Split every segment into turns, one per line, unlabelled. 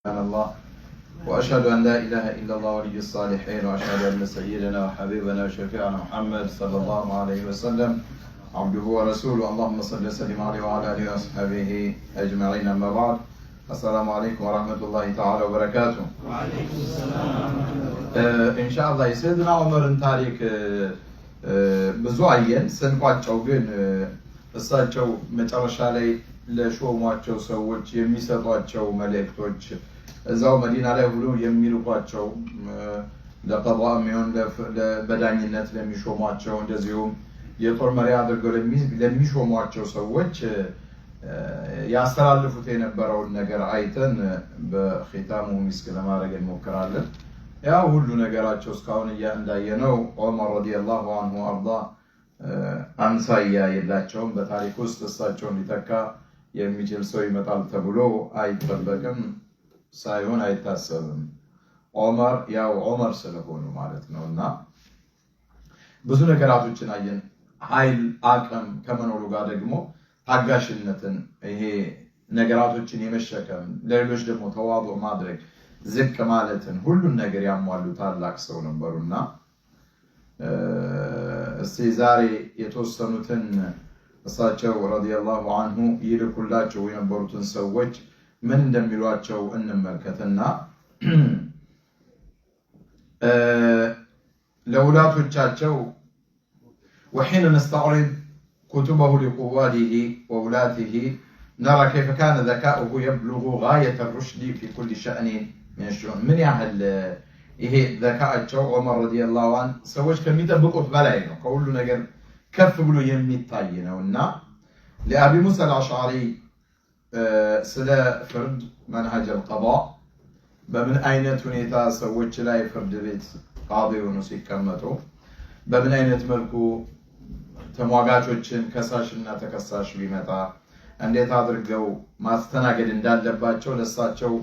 الله وأشهد أن لا إله إلا الله ولي الصالحين وأشهد أن سيدنا وحبيبنا وشفيعنا محمد صلى الله عليه وسلم عبده ورسوله اللهم صل وسلم عليه وعلى آله وأصحابه أجمعين أما بعد السلام عليكم ورحمة الله تعالى وبركاته.
وعليكم السلام.
إن شاء الله سيدنا عمر تاريخ بزوعين سنقاطعው ግን እሳቸው መጨረሻ ላይ ለሾሟቸው ሰዎች የሚሰጧቸው መልእክቶች እዛው መዲና ላይ ሁሉ የሚልኳቸው ለቀባም ይሁን ለበዳኝነት ለሚሾሟቸው እንደዚሁም የጦር መሪ አድርገው ለሚሾሟቸው ሰዎች ያስተላልፉት የነበረውን ነገር አይተን በኺታሙ ሚስክ ለማድረግ እንሞክራለን። ያው ሁሉ ነገራቸው እስካሁን እንዳየነው ዑመር ረዲየላሁ ዐንሁ አርዳ አምሳያ የላቸውም። በታሪክ ውስጥ እሳቸውን ሊተካ የሚችል ሰው ይመጣል ተብሎ አይጠበቅም፣ ሳይሆን አይታሰብም። ዑመር ያው ዑመር ስለሆኑ ማለት ነውና ብዙ ነገራቶችን አየን። ኃይል አቅም ከመኖሩ ጋር ደግሞ ታጋሽነትን ይሄ ነገራቶችን የመሸከም ለሌሎች ደግሞ ተዋضع ማድረግ ዝቅ ማለትን ሁሉን ነገር ያሟሉ ታላቅ ሰው ነበሩና እስቲ ዛሬ የተወሰኑትን እሳቸው ረዲየላሁ ዐንሁ ይልኩላቸው የነበሩትን ሰዎች ምን እንደሚሏቸው እንመልከትና ለውላቶቻቸው وحين نستعرض كتبه لقواده وولاته نرى كيف كان ذكاؤه يبلغ غاية الرشد في كل شأن من الشؤون. من ያህል ይሄ ዘካቸው ዑመር ረዲየላሁ ዐንሁ ሰዎች ከሚጠብቁት በላይ ነው፣ ከሁሉ ነገር ከፍ ብሎ የሚታይ ነውና ለአቢ ሙሳ አልአሽዓሪ ስለ ፍርድ መንሃጅ القضاء በምን አይነት ሁኔታ ሰዎች ላይ ፍርድ ቤት ቃዲ ሆኖ ሲቀመጡ በምን አይነት መልኩ ተሟጋቾችን ከሳሽና ተከሳሽ ቢመጣ እንዴት አድርገው ማስተናገድ እንዳለባቸው ለሳቸው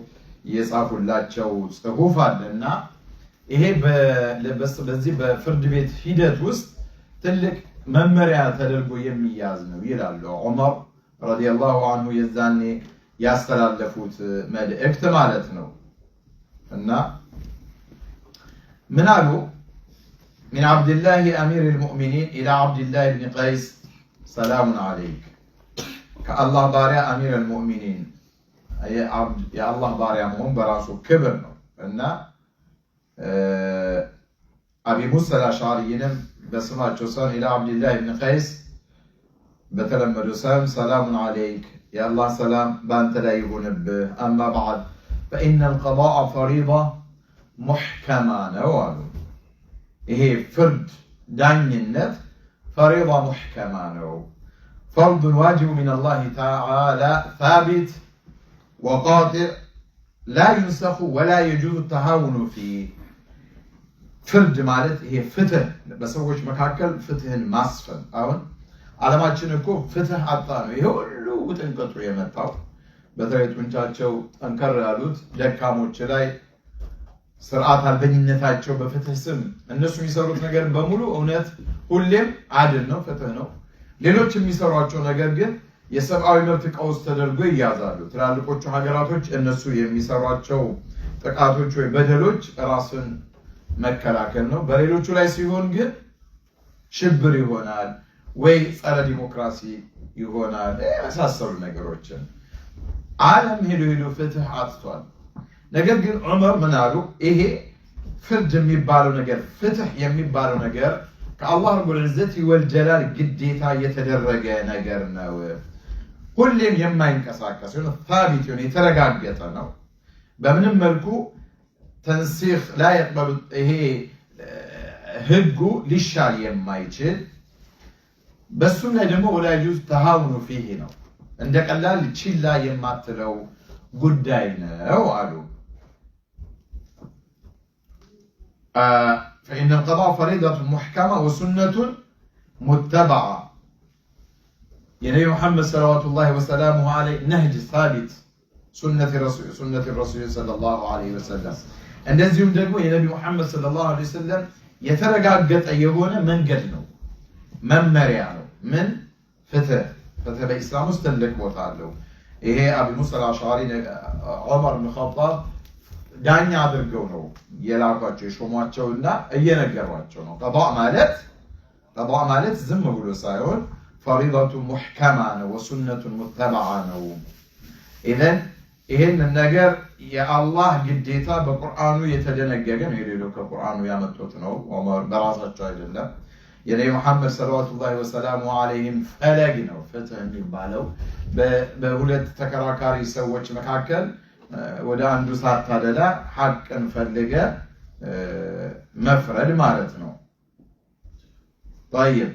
የጻፉላቸው ጽሁፍ አለና ይሄ በዚህ በፍርድ ቤት ሂደት ውስጥ ትልቅ መመሪያ ተደርጎ የሚያዝ ነው ይላሉ ዑመር ረዲየላሁ ዐንሁ የዛኔ ያስተላለፉት መልእክት ማለት ነው። እና ምን አሉ? من عبد الله أمير المؤمنين إلى عبد الله بن قيس سلام عليك. كالله باريا أمير المؤمنين يا الله باريا مهم براسو كبرنا إن أبي موسى الأشعري بسمات جسان إلى عبد الله بن قيس بتلمد سلام عليك يا الله سلام بانت لا يهون أما بعد فإن القضاء فريضة محكمة نوالو إيه فرد دانينت فريضة محكمة نو فرض واجب من الله تعالى ثابت وقاطع لا ينسخ ولا يجوز التهاون فيه. فرد مالت هي فتح بس هو مش مكاكل فتح ماسفن أون على ما تشنكو فتح عطانو يهولو وتنقطعوا يمتاو بتريت منتاچو انكر ያሉት ደካሞች ላይ ስርዓት አልበኝነታቸው በፍትህ ስም እነሱ የሚሰሩት ነገር በሙሉ እውነት ሁሌም አድል ነው፣ ፍትህ ነው። ሌሎች የሚሰሯቸው ነገር ግን የሰብአዊ መብት ቀውስ ተደርጎ ይያዛሉ። ትላልቆቹ ሀገራቶች እነሱ የሚሰሯቸው ጥቃቶች ወይ በደሎች ራስን መከላከል ነው። በሌሎቹ ላይ ሲሆን ግን ሽብር ይሆናል ወይ ጸረ ዲሞክራሲ ይሆናል የመሳሰሉ ነገሮችን ዓለም ሄዶ ፍትህ አጥቷል። ነገር ግን ዑመር ምን አሉ? ይሄ ፍርድ የሚባለው ነገር ፍትህ የሚባለው ነገር ከአላህ ረቡል ዒዘት ወልጀላል ግዴታ የተደረገ ነገር ነው። ሁሌም የማይንቀሳቀስ ነው፣ ثابت ነው፣ የተረጋገጠ ነው። በምንም መልኩ ተንሲኽ ላይ يقبل ይሄ ህጉ ሊሻል የማይችል በሱም ላይ ደግሞ ولا يجوز تهاون فيه ነው፣ እንደ ቀላል ችላ የማትለው ጉዳይ ነው አሉ። فإن القضاء فريضة محكمة وسنة متبعة. يعني محمد صلوات الله وسلامه عليه نهج ثابت سنة الرسول صلى الله عليه وسلم. እንደዚሁም ደግሞ የነቢ መሐመድ ሰለላሁ ዐለይሂ ወሰለም የተረጋገጠ የሆነ መንገድ ነው፣ መመሪያ ነው። ምን ፍትህ በኢስላም ውስጥ ትልቅ ቦታ አለው። ይሄ አቡ ሙሳ አልአሽዓሪ ዑመር ኢብኑ ኸጣብ ዳኛ አድርገው ነው የላኳቸው የሾሟቸውና እየነገሯቸው ነው። ቀዷ ማለት ዝም ብሎ ሳይሆን ፈሪደቱ ሙሕከማ ነው ወሱነቱ ሙተበዓ ነው። ኢዘን ይሄን ነገር የአላህ ግዴታ በቁርአኑ የተደነገገ ነው። የሌለው ከቁርአኑ ያመጡት ነው። ዑመር በራሳቸው አይደለም። የነብዩ መሐመድ ሰለላሁ ዐለይሂ ወሰለም ፈለግ ነው ፍትህ የሚባለው በሁለት ተከራካሪ ሰዎች መካከል ወደ አንዱ ሳታደላ ሐቅን ፈልገ መፍረድ ማለት ነው። طيب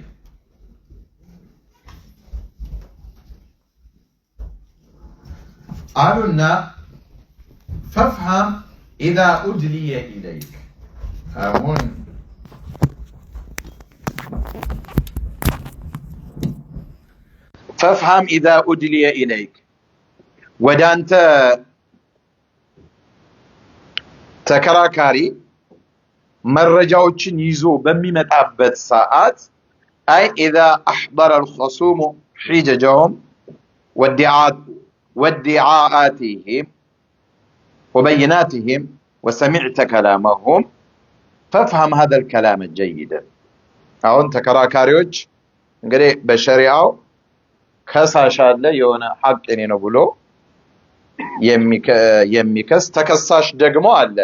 قالوا فافهم إذا أدلي إليك هون فافهم إذا أدلي إليك ودانت ተከራካሪ መረጃዎችን ይዞ በሚመጣበት ሰዓት أي إذا أحضر الخصوم حججهم وادعاءاتهم وبيناتهم وسمعت كلامهم فافهم هذا الكلام جيدا አሁን ተከራካሪዎች እንግዲህ በሸሪዓው ከሳሽ አለ የሆነ ሐቅ የኔ ነው ብሎ የሚከስ ተከሳሽ ደግሞ አለ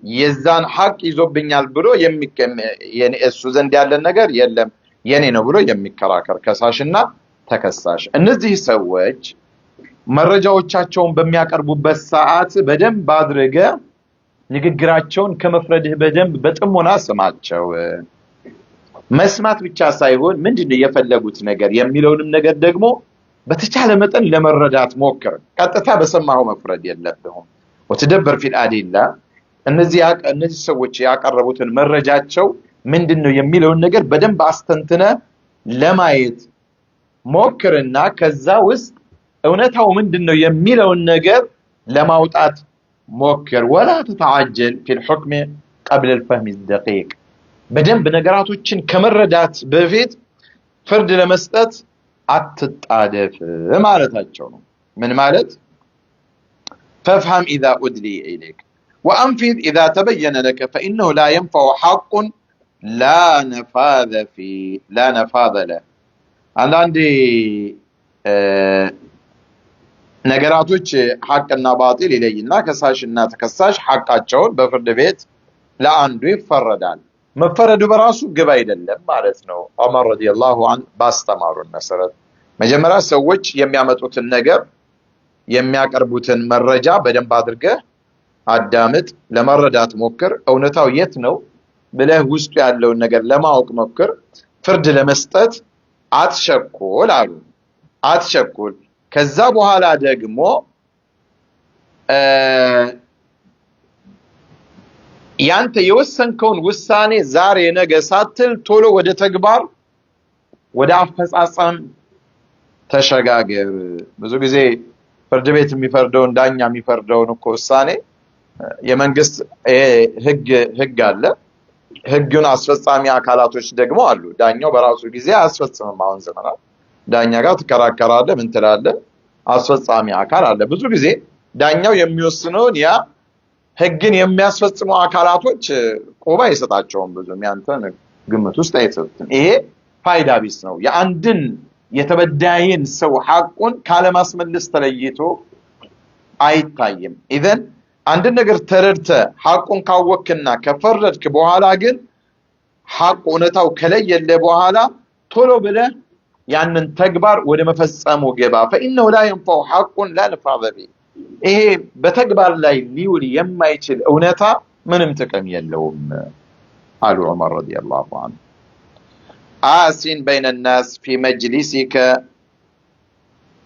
የዛን ሐቅ ይዞብኛል ብሎ እሱ ዘንድ ያለ ነገር የለም የኔ ነው ብሎ የሚከራከር ከሳሽና ተከሳሽ። እነዚህ ሰዎች መረጃዎቻቸውን በሚያቀርቡበት ሰዓት በደንብ አድርገ ንግግራቸውን ከመፍረድህ በደንብ በጥሞና ስማቸው። መስማት ብቻ ሳይሆን ምንድነው የፈለጉት ነገር የሚለውንም ነገር ደግሞ በተቻለ መጠን ለመረዳት ሞክር። ቀጥታ በሰማው መፍረድ የለብህም። ወተደበር ፊል አዲላ እነዚህ ሰዎች ያቀረቡትን መረጃቸው ምንድነው የሚለውን ነገር በደንብ አስተንትነ ለማየት ሞክርና ከዛ ውስጥ እውነታው ምንድነው የሚለውን ነገር ለማውጣት ሞክር። ولا تتعجل في الحكم قبل الفهم الدقيق በደንብ ነገራቶችን ከመረዳት በፊት ፍርድ ለመስጠት አትጣደፍ ማለታቸው ነው። ምን ማለት فافهم إذا أدلي إليك وأنفذ إذا تبين لك فإنه لا ينفع حق لا نفاذ له አንዳንዴ ነገራቶች ሐቅና ባጢል ይለይና ከሳሽና ተከሳሽ ሐቃቸውን በፍርድ ቤት ለአንዱ ይፈረዳል። መፈረዱ በራሱ ግብ አይደለም ማለት ነው። ዑመር ረዲየላሁ ዐንሁ ባስተማሩን መሰረት መጀመሪያ ሰዎች የሚያመጡትን ነገር የሚያቀርቡትን መረጃ በደንብ አድርገህ አዳምጥ፣ ለመረዳት ሞክር። እውነታው የት ነው ብለህ ውስጡ ያለውን ነገር ለማወቅ ሞክር። ፍርድ ለመስጠት አትቸኩል አሉ። አትቸኩል። ከዛ በኋላ ደግሞ ያንተ የወሰንከውን ውሳኔ ዛሬ ነገ ሳትል ቶሎ ወደ ተግባር ወደ አፈጻጸም ተሸጋገር። ብዙ ጊዜ ፍርድ ቤት የሚፈርደውን ዳኛ የሚፈርደውን እኮ ውሳኔ የመንግስት ህግ አለ። ህጉን አስፈጻሚ አካላቶች ደግሞ አሉ። ዳኛው በራሱ ጊዜ አስፈጽመም። አሁን ዘመናት ዳኛ ጋር ተከራከራለህ፣ ምን ትላለህ? አስፈጻሚ አካል አለ። ብዙ ጊዜ ዳኛው የሚወስነውን ያ ህግን የሚያስፈጽሙ አካላቶች ቆባ አይሰጣቸውም። ብዙም ያንተን ግምት ውስጥ አይሰጡም። ይሄ ፋይዳ ቢስ ነው። የአንድን የተበዳይን ሰው ሐቁን ካለማስመለስ ተለይቶ አይታይም። ኢዘን አንድ ነገር ተረድተ ሐቁን ካወክና ከፈረድክ በኋላ ግን ሐቁ እውነታው ከለየለ በኋላ ቶሎ ብለህ ያንን ተግባር ወደ መፈጸሙ ገባ። فإنه لا ينفع حق لا نفاذ به ይሄ በተግባር ላይ ሊውል የማይችል እውነታ ምንም ጥቅም የለውም አሉ ዑመር ረዲየላሁ ዐንሁ። آسن بين الناس في مجلسك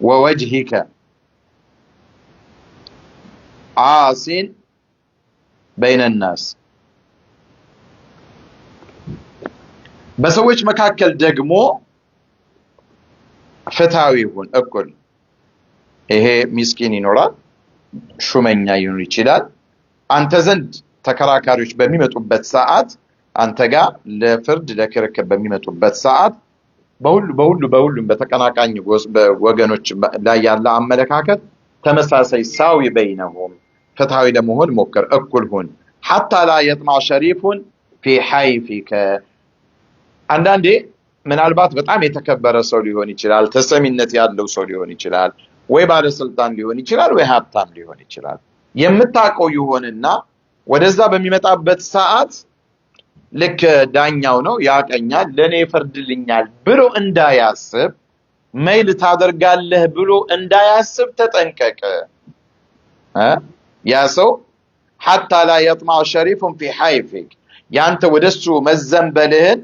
ووجهك آسن بين الناس በሰዎች መካከል ደግሞ ፍትሃዊ ይሁን እኩል። ይሄ ምስኪን ይኖራል፣ ሹመኛ ይኖር ይችላል። አንተ ዘንድ ተከራካሪዎች በሚመጡበት ሰዓት አንተ ጋር ለፍርድ ለክርክር በሚመጡበት ሰዓት በሁሉም በተቀናቃኝ ወገኖች ላይ ያለ አመለካከት ተመሳሳይ ሳዊ በይነሁም ፍትሃዊ ለመሆን ሞክር፣ እኩል ሁን። ሐታ ላ የጥማዕ ሸሪፉን ፊ ሐይፊከ። አንዳንዴ ምናልባት በጣም የተከበረ ሰው ሊሆን ይችላል፣ ተሰሚነት ያለው ሰው ሊሆን ይችላል፣ ወይ ባለስልጣን ሊሆን ይችላል፣ ወይ ሀብታም ሊሆን ይችላል። የምታውቀው ይሆንና ወደዛ በሚመጣበት ሰዓት ልክ ዳኛው ነው ያቀኛል ለኔ ይፈርድልኛል ብሎ እንዳያስብ፣ መይል ታደርጋለህ ብሎ እንዳያስብ ተጠንቀቅ። ያ ሰው ሐታ ላ የጥማዕ ሸሪፉን ፊ ሐይፊክ፣ ያንተ ወደሱ መዘንበልህን።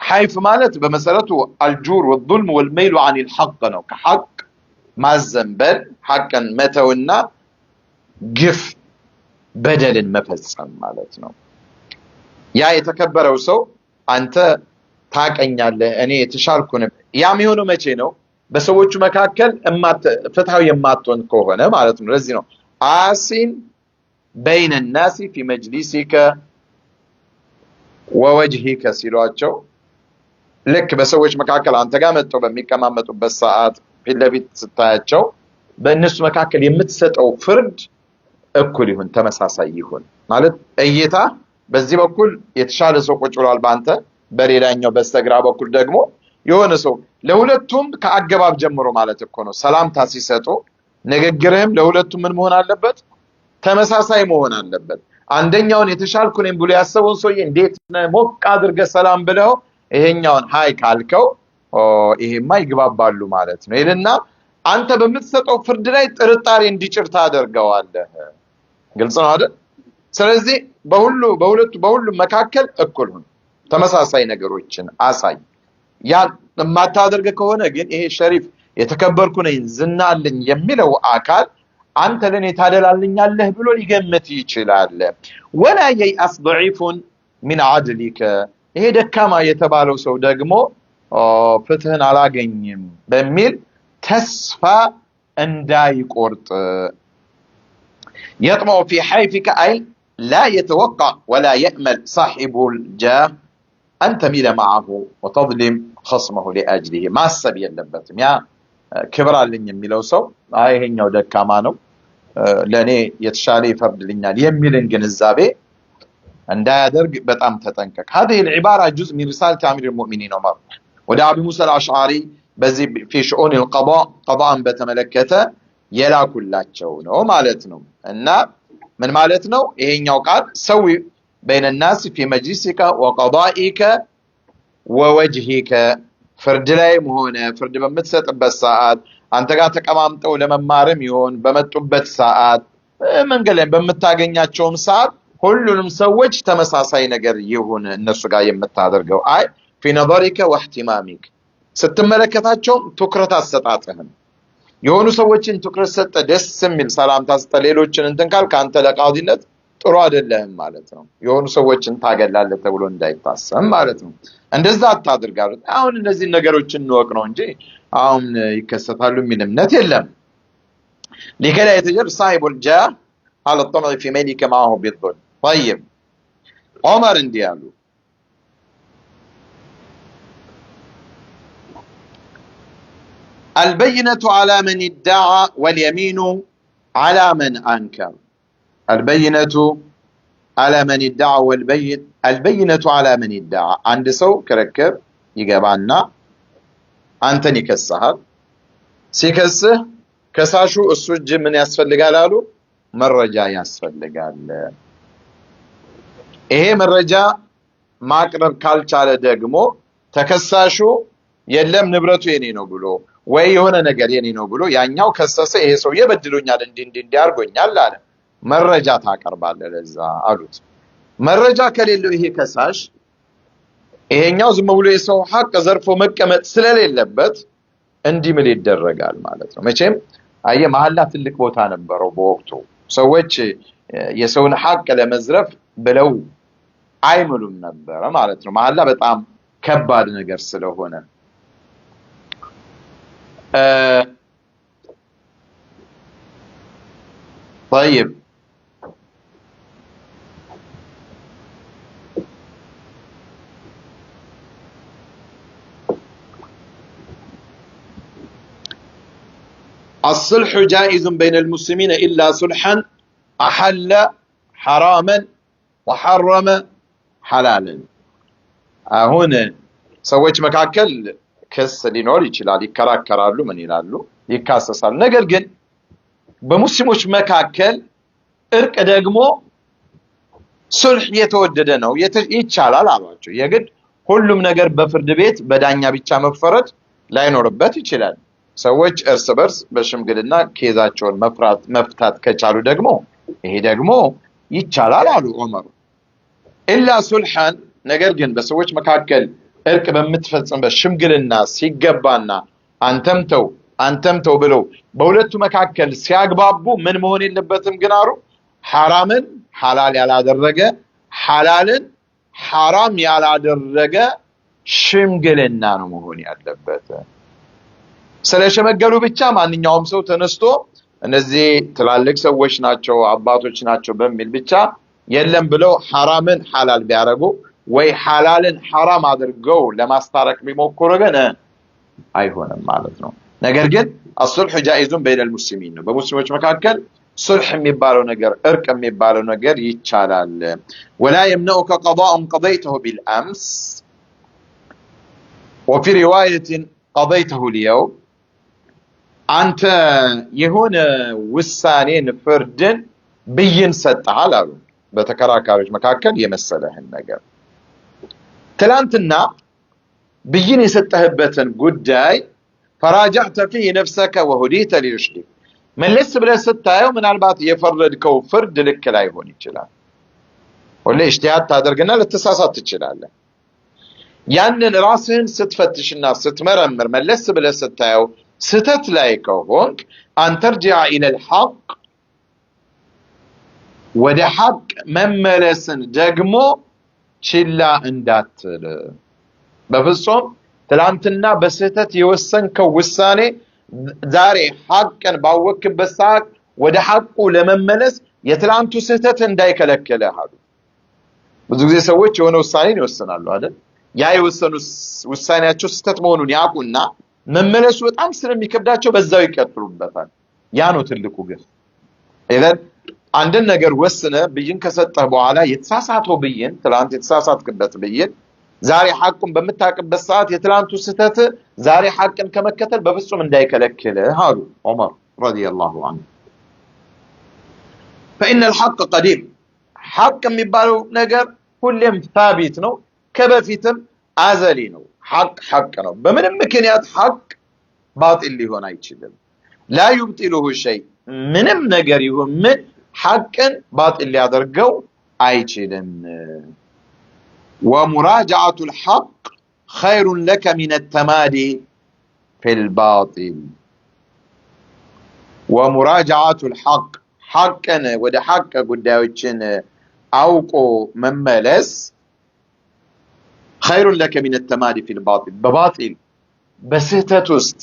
ሐይፍ ማለት በመሰረቱ አልጁር ወልዙልም ወልመይሉ ዐኒል ሐቅ ነው። ከሐቅ ማዘንበል፣ ሐቅን መተውና ግፍ በደልን መፈጸም ማለት ነው። ያ የተከበረው ሰው አንተ ታቀኛለህ እኔ የተሻልኩ ነኝ። ያ የሚሆነው መቼ ነው? በሰዎቹ መካከል ፍትሃዊ የማትሆን ከሆነ ማለት ነው። ለዚህ ነው አሲን በይነ ናሲ ፊ መጅሊሲከ ወወጅሂከ ሲሏቸው፣ ልክ በሰዎች መካከል አንተ ጋር መጥተው በሚቀማመጡበት ሰዓት ፊት ለፊት ስታያቸው በእነሱ መካከል የምትሰጠው ፍርድ እኩል ይሁን፣ ተመሳሳይ ይሁን። ማለት እይታ በዚህ በኩል የተሻለ ሰው ቁጭ ብሏል በአንተ፣ በሌላኛው በስተግራ በኩል ደግሞ የሆነ ሰው። ለሁለቱም ከአገባብ ጀምሮ ማለት እኮ ነው። ሰላምታ ሲሰጡ ንግግርህም ለሁለቱም ምን መሆን አለበት? ተመሳሳይ መሆን አለበት። አንደኛውን የተሻልኩ ነኝ ብሎ ያሰበውን ሰውዬ እንዴት ሞቅ አድርገህ ሰላም ብለው ይሄኛውን ሃይ ካልከው ይሄማ ይግባባሉ ማለት ነው ይልና አንተ በምትሰጠው ፍርድ ላይ ጥርጣሬ እንዲጭር ታደርገዋለህ። ግልጽ ነው አይደል? ስለዚህ በሁሉም መካከል እኩል ሁን፣ ተመሳሳይ ነገሮችን አሳይ። ያ የማታደርግ ከሆነ ግን ይሄ ሸሪፍ የተከበርኩ ነኝ ዝና አለኝ የሚለው አካል አንተ ለኔ ታደላልኛለህ ብሎ ሊገምት ይችላል። ወላ የይአስ ضعيفን ሚን عدلك፣ ይሄ ደካማ የተባለው ሰው ደግሞ ፍትህን አላገኝም በሚል ተስፋ እንዳይቆርጥ። يطمع في حيفك أي لا يتوقع ولا يأمل صاحب الجاه أن تميل معه وتظلم خصمه لأجله. ما السبي اللبتم يا كبرى لن يميلو سو هاي هنيو دكامانو لاني يتشالي فرد لنيال يميلن جنزابي عند درج بتأم تتنكك. هذه العبارة جزء من رسالة أمير المؤمنين عمر. ودا أبي موسى الأشعري بزي في شؤون القضاء قضاء بتملكته يلا كلاتشو نو مالتنو إن من مالتنو إيه نوقات سوي بين الناس في مجلسك وقضائك ووجهك. فرد لا هنا فرد بمتسط بالساعات أنت قاعد تقامتو لما مارم يون بمتوبت ساعات من قال بمتاغنياتشوم ساعات كلهم سوج تمساساي ነገር ይሁን እነሱ ጋር የምታደርገው አይ في نظرك واهتمامك ስትመለከታቸውም ትኩረት አሰጣጥህን የሆኑ ሰዎችን ትኩረት ሰጠ ደስ የሚል ሰላምታ ሰጠ ሌሎችን እንትን ካልክ አንተ ለቃዲነት ጥሩ አይደለም ማለት ነው። የሆኑ ሰዎችን ታገላለህ ተብሎ እንዳይታሰብ ማለት ነው። እንደዛ አታድርጋሉ። አሁን እነዚህ ነገሮችን እንወቅ ነው እንጂ አሁን ይከሰታሉ የሚል እምነት የለም። لكلا يتجر صاحب الجاه على الطمع في ميلك معه بالظلم. طيب عمر انديالو البينة على من ادعى واليمين على من أنكر. البينة على من ادعى البينة على من ادعى. عند سو كركب يجابنا أنتني كالسهر سيكسه كساشو السج من يسفل قالوا مرجع يسفل قال إيه مرجع ما قرب كالشارع دقمو تكساشو يلم نبرتو ينينو بلو ወይ የሆነ ነገር የኔ ነው ብሎ ያኛው ከሰሰ ይሄ ሰው ይበድሉኛል እንዲ አርጎኛል አለ። መረጃ ታቀርባለህ ለዛ አሉት። መረጃ ከሌለው ይሄ ከሳሽ ይሄኛው ዝም ብሎ የሰው ሐቅ ዘርፎ መቀመጥ ስለሌለበት እንዲምል ይደረጋል ማለት ነው። መቼም አየ መሐላ ትልቅ ቦታ ነበረው በወቅቱ። ሰዎች የሰውን ሐቅ ለመዝረፍ ብለው አይምሉም ነበር ማለት ነው። መሐላ በጣም ከባድ ነገር ስለሆነ طيب
الصلح جائز بين المسلمين إلا صلحا أحل حراما وحرم حلالا هنا سويت مكاكل كس لينور يشلال يكراكرالو من يلالو يكاسسال ነገር ግን በሙስሊሞች መካከል እርቅ ደግሞ ሱልህ የተወደደ ነው ይቻላል አሏቸው የግድ ሁሉም ነገር በፍርድ ቤት በዳኛ ብቻ መፈረድ ላይኖርበት ይችላል ሰዎች እርስ በርስ በሽምግልና ኬዛቸውን መፍታት ከቻሉ ደግሞ ይሄ ደግሞ ይቻላል አሉ ዑመር ኢላ ሱልሃን ነገር ግን በሰዎች መካከል እርቅ በመትፈጸምበት ሽምግልና ሲገባና አንተም ተው ብለው በሁለቱ መካከል ሲያግባቡ ምን መሆን የለበትም ግን አሉ ሐራምን ሐላል ያላደረገ ሐላልን ሐራም ያላደረገ ሽምግልና ነው መሆን ያለበት ስለሸመገሉ ብቻ ማንኛውም ሰው ተነስቶ እነዚህ ትላልቅ ሰዎች ናቸው አባቶች ናቸው በሚል ብቻ የለም ብለው ሐራምን ሐላል ቢያረጉ ወይ ሐላልን ሐራም አድርገው ለማስታረቅ ቢሞክሩ ግን አይሆንም ማለት ነው ነገር ግን الصلح جائز بين المسلمين ነው በሙስሊሞች መካከል ሱልህ የሚባለው ነገር እርቅ የሚባለው ነገር ይቻላል ولا يمنعك قضاء قضيته بالامس وفي روايه قضيته اليوم አንተ የሆነ ውሳኔን ፍርድን ብይን ሰጣል አሉ በተከራካሪዎች መካከል የመሰለህን ነገር ትላንትና ብይን የሰጠህበትን ጉዳይ فراجعت فيه نفسك وهديت لرشدك መለስ ብለህ ስታየው ምናልባት የፈረድከው ፍርድ ልክ ላይሆን ይችላል ወለ ኢጅቲሃድ ታደርግና ልትሳሳት ትችላለህ ያንን ራስህን ስትፈትሽና ስትመረምር መለስ ብለህ ስታየው ስተት ላይ ከሆንክ አንተርጂع الى الحق ወደ ሐቅ መመለስን ደግሞ ችላ እንዳትል በፍጹም ትላንትና በስተት የወሰንከው ውሳኔ ዛሬ ሐቅን ባወክበት ሰዓት ወደ ሐቁ ለመመለስ የትላንቱ ስተት እንዳይከለከለህ አሉ ብዙ ጊዜ ሰዎች የሆነ ውሳኔ ይወስናሉ አይደል ያ የወሰኑት ውሳኔያቸው ስተት መሆኑን ያቁና መመለሱ በጣም ስለሚከብዳቸው በዛው ይቀጥሉበታል ያ ነው ትልቁ ግፍ ኢዘን አንድን ነገር ወስነ ብይን ከሰጠህ በኋላ የተሳሳተው ብይን ትላንት የተሳሳትክበት ብይን ዛሬ ሐቁን በመታቀበት ሰዓት የትላንቱ ስተት ዛሬ ሐቅን ከመከተል በፍጹም እንዳይከለክልህ አሉ ዑመር ረዲየላሁ ዐንሁ فإن الحق قديم حق የሚባለው ነገር ሁሌም ثابت ነው ከበፊትም አዘሊ ነው حق ነው በምንም ምክንያት ሐቅ ባጢል ሊሆን አይችልም لا يبطله شيء ምንም ነገር ይሁን ምን ሐቅን ባጢል ሊያደርገው አይችልም ومراجعة الحق خير لك من التمادي في الباطل ومراجعة الحق حقا وده حق ጉዳዮችን አውቆ መመለስ خير لك من التمادي في الباطل በባጢል በስህተት ውስጥ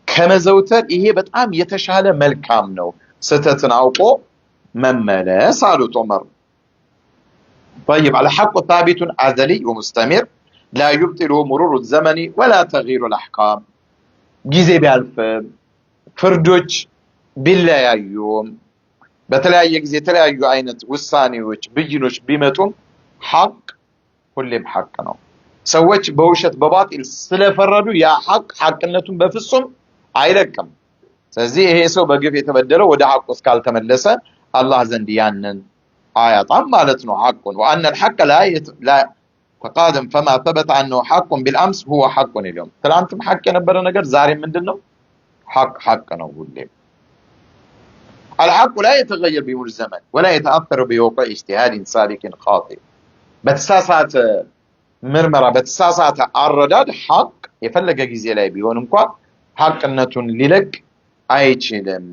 ከመዘውተር ይሄ በጣም የተሻለ መልካም ነው ስህተትን አውቆ መመለስ አሉት ዑመር طيب على حق ثابت أزلي ومستمر لا يبطله مرور الزمن ولا تغيير الأحكام جيزي بألف فردوش بالله يوم بتلاقي جيزي تلاقي عينت والثانيوش بيجنوش بيمتهم حق كل بحقنا سويت بوشت بباطل سلا فردو يا حق النتم بفصم عيلكم سزي هي سو بقف يتبدله وده حق اسكال تملسه الله زنديانن آيات عمالتنا حق وأن الحق لا تقادم فما ثبت عنه حق بالأمس هو حق اليوم تلانتم حق نبرا نقر زاري من دنو حق نقول لي الحق لا يتغير بمر الزمن ولا يتأثر بوقع اجتهاد سالك خاطئ بتساسات مرمرة بتساسات الرداد حق يفلق جزي لا بيون انكوا حق النتون للك ايتشلم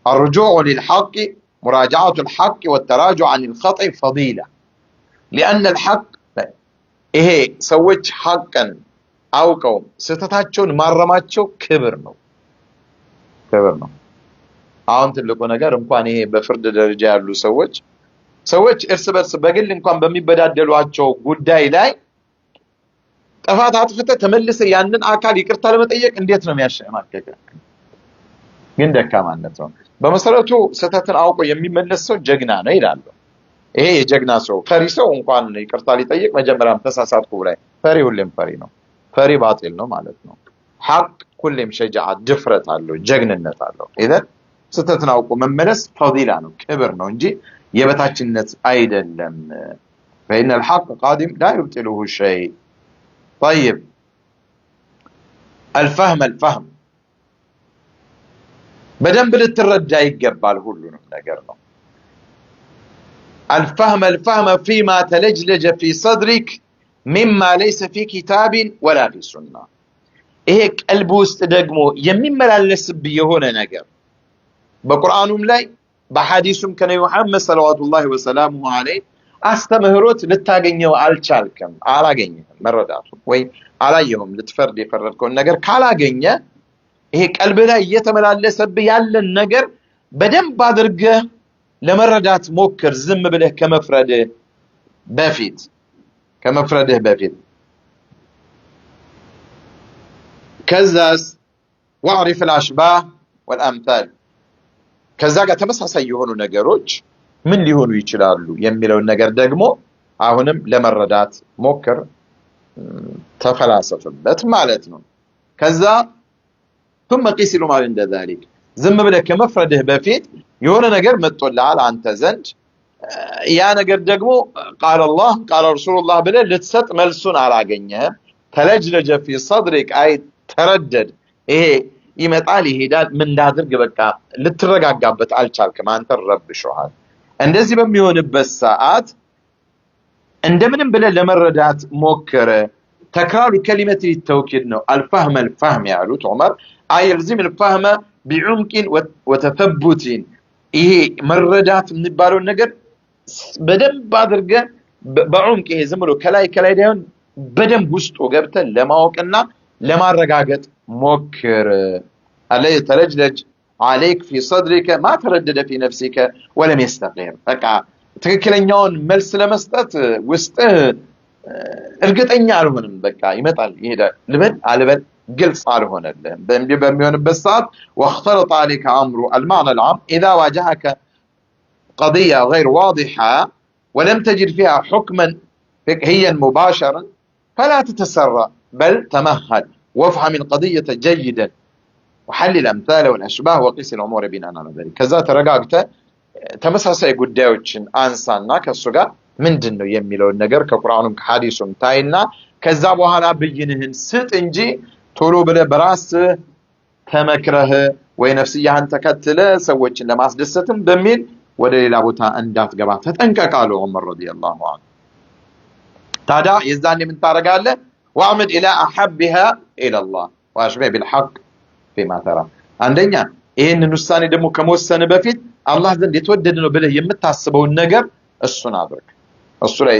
الرجوع للحق مراجعة الحق والتراجع عن الخطأ فضيلة لأن الحق إيه سويت حقا أو قوم ستتاتشون مرماتشو كبرنو አሁን ትልቁ ነገር እንኳን ይሄ በፍርድ ደረጃ ያሉ ሰዎች እርስ በርስ በግል እንኳን በሚበዳደሏቸው ጉዳይ ላይ ጥፋት አጥፍተህ ተመልሰህ ያንን አካል ይቅርታ ለመጠየቅ እንዴት ነው የሚያሸማቀቅ ግን ደካማነት ነው። በመሰረቱ ስተትን አውቆ የሚመለስ ሰው ጀግና ነው ይላሉ። ይሄ የጀግና ሰው ፈሪ ሰው እንኳን ይቅርታ ሊጠይቅ መጀመሪያም ተሳሳትኩ ብላይ ፈሪ ሁሌም ፈሪ ነው። ፈሪ ባጢል ነው ማለት ነው። ሐቅ ሁሌም ሸጃዓ ድፍረት አለው፣ ጀግንነት አለው። ኢዘን ስተትን አውቆ መመለስ ፈዲላ ነው፣ ክብር ነው እንጂ የበታችነት አይደለም። فإن الحق قادم لا يبطله شيء. طيب الفهم በደንብ ልትረዳ ይገባል ሁሉንም ነገር ነው። الفهم فيما تلجلج في صدرك مما ليس في كتاب ولا في سنة. ይሄ ቀልብ ውስጥ ደግሞ የሚመላለስብህ የሆነ ነገር በቁርአኑም ላይ በሐዲሱም ከነብዩ መሐመድ ሰለላሁ ዐለይሂ ወሰለም አስተምህሮት ልታገኘው አልቻልክም፣ አላገኘህም መረዳቱ ወይ አላየሁም ልትፈርድ የፈረድከውን ነገር ካላገኘ ይሄ ቀልብ ላይ እየተመላለሰብህ ያለን ነገር በደንብ አድርገህ ለመረዳት ሞክር፣ ዝም ብለህ ከመፍረድህ በፊት ከዛስ واعرف الاشباه والامثال ከዛ ጋር ተመሳሳይ የሆኑ ነገሮች ምን ሊሆኑ ይችላሉ የሚለው ነገር ደግሞ አሁንም ለመረዳት ሞክር፣ ተፈላሰፍበት ማለት ነው። ከዛ ثم قيس له ما عند ذلك ዝም ብለህ ከመፍረድህ በፊት የሆነ ነገር መጥቶልሃል አንተ ዘንድ ያ ነገር ደግሞ قال الله قال رسول الله ብለህ ልትሰጥ መልሱን አላገኘህም። ተለጅለጀ في صدرك አይ ተረደድ፣ ይሄ ይመጣል ይሄዳል፣ ምን እንዳድርግ በቃ ልትረጋጋበት አልቻልክም፣ አንተ ረብሽዋል። እንደዚህ በሚሆንበት ሰዓት እንደምንም ብለህ ለመረዳት ሞክር። ተክራሩ ከሊመት التوكيد ነው። الفهم ያሉት ዑመር አይ يلزم الفهم بعمق وتثبت። ይሄ መረዳት የሚባለው ነገር በደንብ አድርገህ በዑምቅ ይሄ ዝም ብሎ ከላይ ዳይሆን በደንብ ውስጡ ገብተህ ለማወቅና ለማረጋገጥ ሞክር። አለይ ተለጅለጅ عليك في صدرك ما تردد في نفسك ولم يستقيم። በቃ ትክክለኛውን መልስ ለመስጠት ውስጥህ እርግጠኛ አልሆንም፣ በቃ ይመጣል ይሄዳል ልበል አልበል ግልጽ አልሆነልህም። በሚሆንበት ሰዓት واختلط عليك امر المعنى العام اذا واجهك قضيه غير واضحه ولم تجد فيها حكما فقهيا مباشرا فلا تتسرع بل تمهل وافهم القضيه جيدا وحل الامثال والاشباه وقيس الامور بناء على ذلك. ከዛ ተረጋግተህ ተመሳሳይ ጉዳዮችን አንሳና ከሱ ጋር ምንድነው የሚለው ነገር ከቁርአኑም ከሐዲሱም ታይና ከዛ በኋላ ብይንህን ስጥ እንጂ ቶሎ ብለህ በራስህ ተመክረህ ወይ ነፍስያህን ተከትለ ሰዎችን ለማስደሰትም በሚል ወደ ሌላ ቦታ እንዳትገባ ተጠንቀቃሉ ዑመር ረዲየላሁ ዐንሁ። ታዲያ የዛኔ ምን ታረጋለህ? واعمد الى احبها الى الله واشبه بالحق فيما ترى። አንደኛ ይሄንን ውሳኔ ደግሞ ከመወሰን በፊት አላህ ዘንድ የተወደደ ነው ብለህ የምታስበውን ነገር እሱን አድርግ፣ እሱ ላይ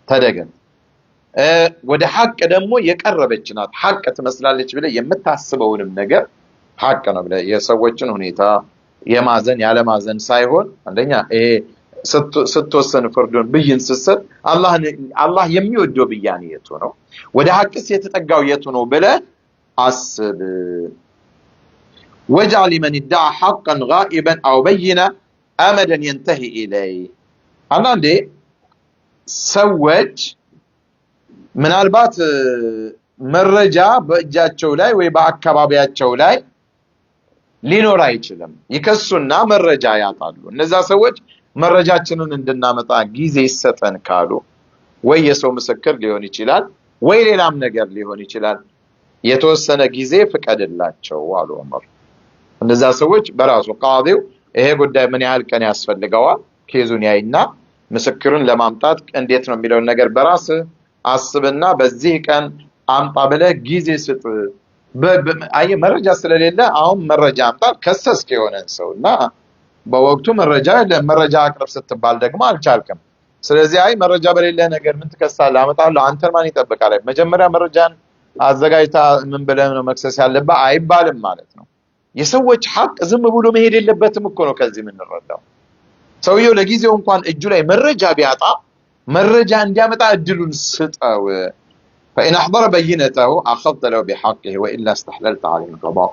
ተደገም። ወደ ሐቅ ደግሞ የቀረበች ናት፣ ሐቅ ትመስላለች ብለህ የምታስበውንም ነገር ሐቅ ነው ብለህ የሰዎችን ሁኔታ የማዘን ያለማዘን ሳይሆን አንደኛ ይሄ ስትወሰን ፍርዱን ብይን ስትሰጥ አላህ የሚወደው ብያኔ የቱ ነው፣ ወደ ሐቅስ የተጠጋው የቱ ነው ብለህ አስብ። واجعل لمن ادعى حقا غائبا او بينا امدا ينتهي اليه. አንዳንዴ ሰዎች ምናልባት መረጃ በእጃቸው ላይ ወይ በአካባቢያቸው ላይ ሊኖር አይችልም፣ ይከሱና መረጃ ያጣሉ። እነዛ ሰዎች መረጃችንን እንድናመጣ ጊዜ ይሰጠን ካሉ ወይ የሰው ምስክር ሊሆን ይችላል ወይ ሌላም ነገር ሊሆን ይችላል፣ የተወሰነ ጊዜ ፍቀድላቸው አሉ ዑመር። እነዛ ሰዎች በራሱ ቃዲው ይሄ ጉዳይ ምን ያህል ቀን ያስፈልገዋል ኬዙን ያይና ምስክሩን ለማምጣት እንዴት ነው የሚለው ነገር በራስ አስብና በዚህ ቀን አምጣ ብለህ ጊዜ ስጥ። አይ መረጃ ስለሌለ አሁን መረጃ አምጣ ከሰስክ የሆነን ሰውና በወቅቱ መረጃ አቅርብ ስትባል ደግሞ አልቻልክም። ስለዚህ አይ መረጃ በሌለ ነገር ምን ትከሳለህ? አመጣለሁ አንተን ማን ይጠብቃል? መጀመሪያ መረጃን አዘጋጅታ ምን ብለህ ነው መክሰስ ያለብህ አይባልም ማለት ነው። የሰዎች ሐቅ ዝም ብሎ መሄድ የለበትም እኮ ነው ከዚህ ምን እንረዳው። ሰውየው ለጊዜው እንኳን እጁ ላይ መረጃ ቢያጣ መረጃ እንዲያመጣ እድሉን ስጠው። فإن أحضر بينته أخذت له بحقه وإلا استحللت عليه القضاء.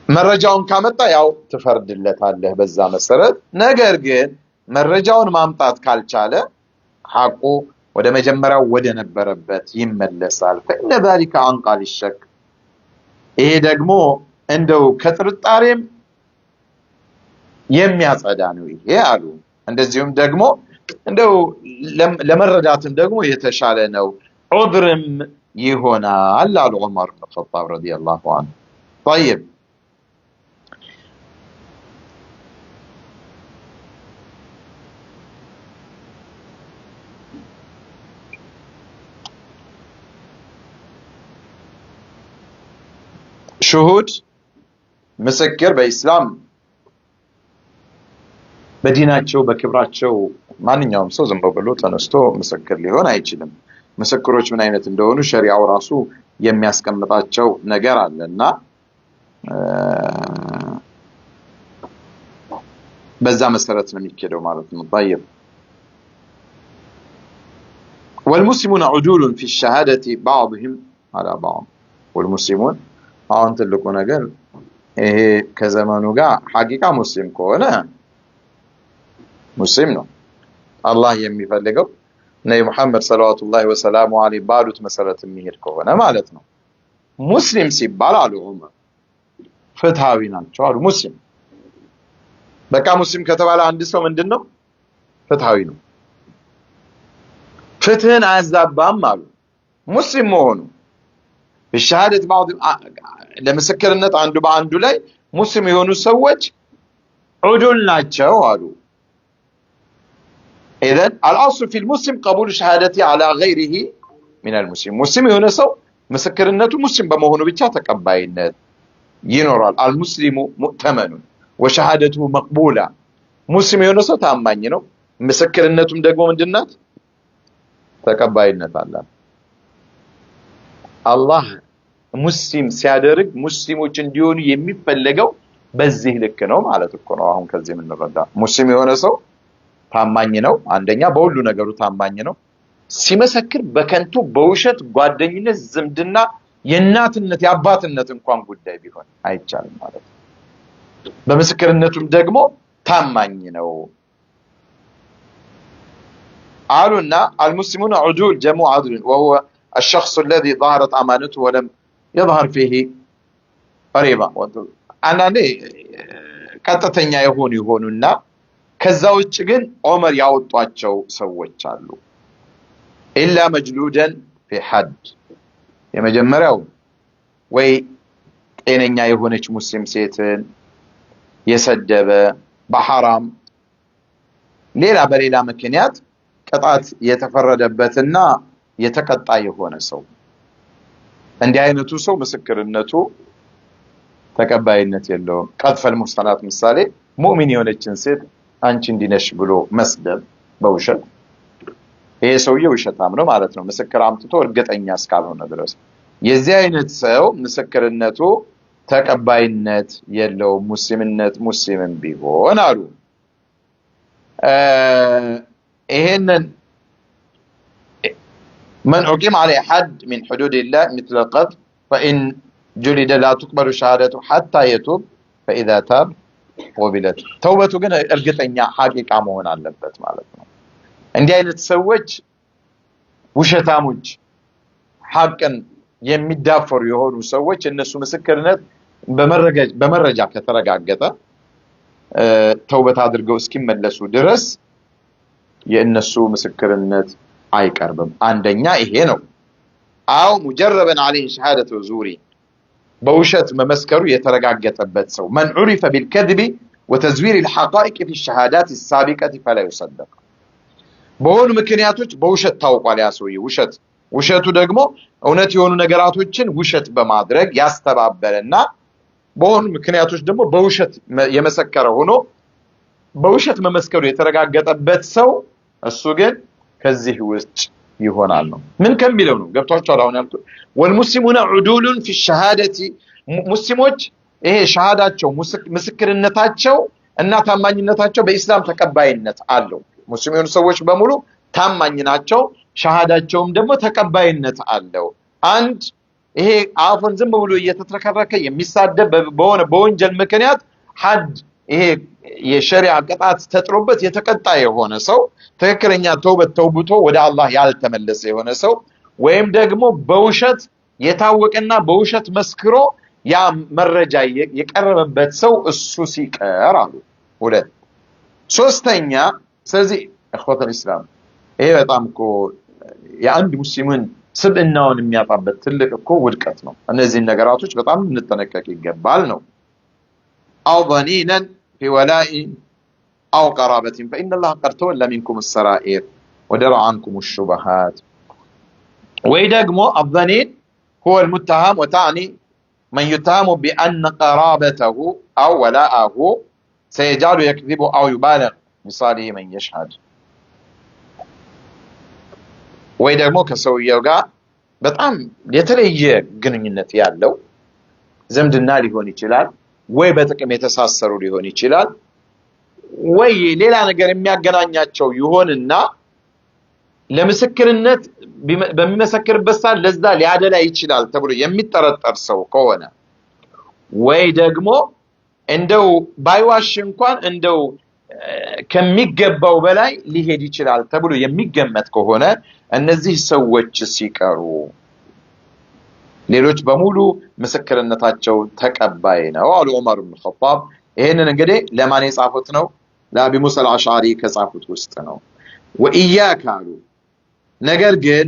መረጃውን ካመጣ ያው ትፈርድለታለህ በዛ መሰረት። ነገር ግን መረጃውን ማምጣት ካልቻለ ሐቁ ወደ መጀመሪያው ወደ ነበረበት ይመለሳል። فإن ذلك أنقى للشك ይሄ ደግሞ እንደው ከጥርጣሬም የሚያጸዳ ነው ይሄ አሉ። እንደዚሁም ደግሞ እንደው ለመረዳትም ደግሞ የተሻለ ነው፣ ዑድርም ይሆናል አሉ ዑመር ብን ኸጣብ ረዲየላሁ ዐንሁ። طيب ሹሁድ ምስክር በኢስላም በዲናቸው በክብራቸው ማንኛውም ሰው ዝም ብሎ ተነስቶ ምስክር ሊሆን አይችልም። ምስክሮች ምን አይነት እንደሆኑ ሸሪዓው ራሱ የሚያስቀምጣቸው ነገር አለና በዛ መሰረት ነው የሚከደው ማለት ነው። طيب والمسلمون عدول في الشهادة بعضهم على بعض والمسلمون አሁን ትልቁ ነገር ይሄ ከዘመኑ ጋር ሐቂቃ ሙስሊም ከሆነ ሙስሊም ነው አላህ የሚፈልገው ነብዩ መሐመድ ሰለላሁ ዐለይሂ ወሰለም ባሉት መሰረት የሚሄድ ከሆነ ማለት ነው። ሙስሊም ሲባል አሉ ዑመር ፍትሃዊ ናቸው አሉ። ሙስሊም በቃ ሙስሊም ከተባለ አንድ ሰው ምንድነው? ፍትሃዊ ነው፣ ፍትህን አያዛባም አሉ። ሙስሊም መሆኑ በሸሃደት بعض ለምስክርነት አንዱ በአንዱ ላይ ሙስሊም የሆኑ ሰዎች ዑዱል ናቸው አሉ። اذا الاصل في المسلم قبول شهادته على غيره من المسلم مسلم የሆነ ሰው ምስክርነቱ ሙስሊም በመሆኑ ብቻ ተቀባይነት ይኖራል። المسلم مؤتمن وشهادته مقبولة ሙስሊም የሆነ ሰው ታማኝ ነው፣ ምስክርነቱም ደግሞ ምንድናት? ተቀባይነት አላት። አላህ ሙስሊም ሲያደርግ ሙስሊሞች እንዲሆኑ የሚፈልገው በዚህ ልክ ነው ማለት እኮ ነው። አሁን ከዚህ የምንረዳ ሙስሊም የሆነ ሰው ታማኝ ነው፣ አንደኛ በሁሉ ነገሩ ታማኝ ነው። ሲመሰክር በከንቱ በውሸት ጓደኝነት፣ ዝምድና፣ የእናትነት የአባትነት እንኳን ጉዳይ ቢሆን አይቻልም ማለት ነው። በምስክርነቱም ደግሞ ታማኝ ነው አሉና المسلمون عدول جمع عدل وهو الشخص الذي ظهرت امانته ولم يظهر فيه قريبا አንዳንዴ ቀጥተኛ ይሆኑና ከዛ ውጭ ግን ዑመር ያወጧቸው ሰዎች አሉ። ኢላ መጅሉደን في حد የመጀመሪያው ወይ ጤነኛ የሆነች ሙስሊም ሴትን የሰደበ በሐራም ሌላ በሌላ ምክንያት ቅጣት የተፈረደበትና የተቀጣ የሆነ ሰው እንዲህ አይነቱ ሰው ምስክርነቱ ተቀባይነት የለውም። ቀጥፈል ሙስጠናት ምሳሌ ሙእሚን የሆነችን ሴት አንቺ እንዲነሽ ብሎ መስደብ በውሸት ይሄ ሰውዬ ውሸታም ነው ማለት ነው፣ ምስክር አምጥቶ እርግጠኛ እስካልሆነ ድረስ የዚህ አይነት ሰው ምስክርነቱ ተቀባይነት የለውም፣ ሙስሊምነት ሙስሊምን ቢሆን አሉ። ይሄንን من أقيم عليه حد من حدود الله مثل القذف فإن جلد لا تقبل شهادته حتى يتوب فإذا تاب قبلت توبته ግን እርግጠኛ ሐቂቃ መሆን አለበት ማለት ነው። እንዲህ አይነት ሰዎች ውሸታሞች፣ ሐቅን የሚዳፈሩ የሆኑ ሰዎች እነሱ ምስክርነት በመረጃ ከተረጋገጠ ተውበት አድርገው እስኪመለሱ ድረስ የእነሱ ምስክርነት አይቀርብም። አንደኛ ይሄ ነው። አው ሙጀረበን عليه شهادة ዙሪ በውሸት መመስከሩ የተረጋገጠበት ሰው من عرف بالكذب وتزوير الحقائق في الشهادات السابقة فلا يصدق በሆኑ ምክንያቶች በውሸት ታውቋል ያ ሰውዬ ውሸቱ ደግሞ እውነት የሆኑ ነገራቶችን ውሸት በማድረግ ያስተባበረና በሆኑ ምክንያቶች ደግሞ በውሸት የመሰከረ ሆኖ በውሸት መመስከሩ የተረጋገጠበት ሰው እሱ ግን ከዚህ ውስጥ ይሆናል ነው። ምን ከሚለው ነው ገብቷችኋል? አሁን ያልኩት والمسلمون عدول في الشهادة ሙስሊሞች ይሄ ሸሃዳቸው ምስክርነታቸው እና ታማኝነታቸው በእስላም ተቀባይነት አለው። ሙስሊሞች ሰዎች በሙሉ ታማኝ ናቸው፣ ሸሃዳቸውም ደግሞ ተቀባይነት አለው። አንድ ይሄ አፉን ዝም ብሎ እየተተከረከ የሚሳደብ በሆነ በወንጀል ምክንያት ሐድ ይሄ የሸሪዓ ቅጣት ተጥሮበት የተቀጣ የሆነ ሰው ትክክለኛ ተውበት ተውብቶ ወደ አላህ ያልተመለሰ የሆነ ሰው ወይም ደግሞ በውሸት የታወቀና በውሸት መስክሮ ያ መረጃ የቀረበበት ሰው እሱ ሲቀር አሉ። ሁለት ሶስተኛ ስለዚህ እخوة الاسلام ይሄ በጣም እኮ የአንድ ሙስሊምን ስብዕናውን የሚያጣበት ትልቅ እኮ ውድቀት ነው። እነዚህ ነገራቶች በጣም እንጠነቀቅ ይገባል ነው። አው ظنينا في ولاء او قرابه فان الله قد تولى منكم السرائر ودرع عنكم الشبهات. ويدغمو الظنين هو المتهم وتعني من يتهم بان قرابته او ولاءه سيجعل يكذب او يبالغ بصالح من يشهد. ወይ ደግሞ ከሰውየው ጋር በጣም የተለየ ግንኙነት ያለው ዝምድና ሊሆን ይችላል፣ ወይ በጥቅም የተሳሰሩ ሊሆን ይችላል፣ ወይ ሌላ ነገር የሚያገናኛቸው ይሆንና ለምስክርነት በሚመሰክርበት ሰዓት ለዛ ሊያደላ ይችላል ተብሎ የሚጠረጠር ሰው ከሆነ ወይ ደግሞ እንደው ባይዋሽ እንኳን እንደው ከሚገባው በላይ ሊሄድ ይችላል ተብሎ የሚገመት ከሆነ እነዚህ ሰዎች ሲቀሩ ሌሎች በሙሉ ምስክርነታቸው ተቀባይ ነው አሉ ዑመር ኢብኑ ኸጣብ። ይሄንን እንግዲህ ለማን የጻፉት ነው? ለአቢ ሙሳ አልአሽዓሪ ከጻፉት ውስጥ ነው። ወኢያከ አሉ ነገር ግን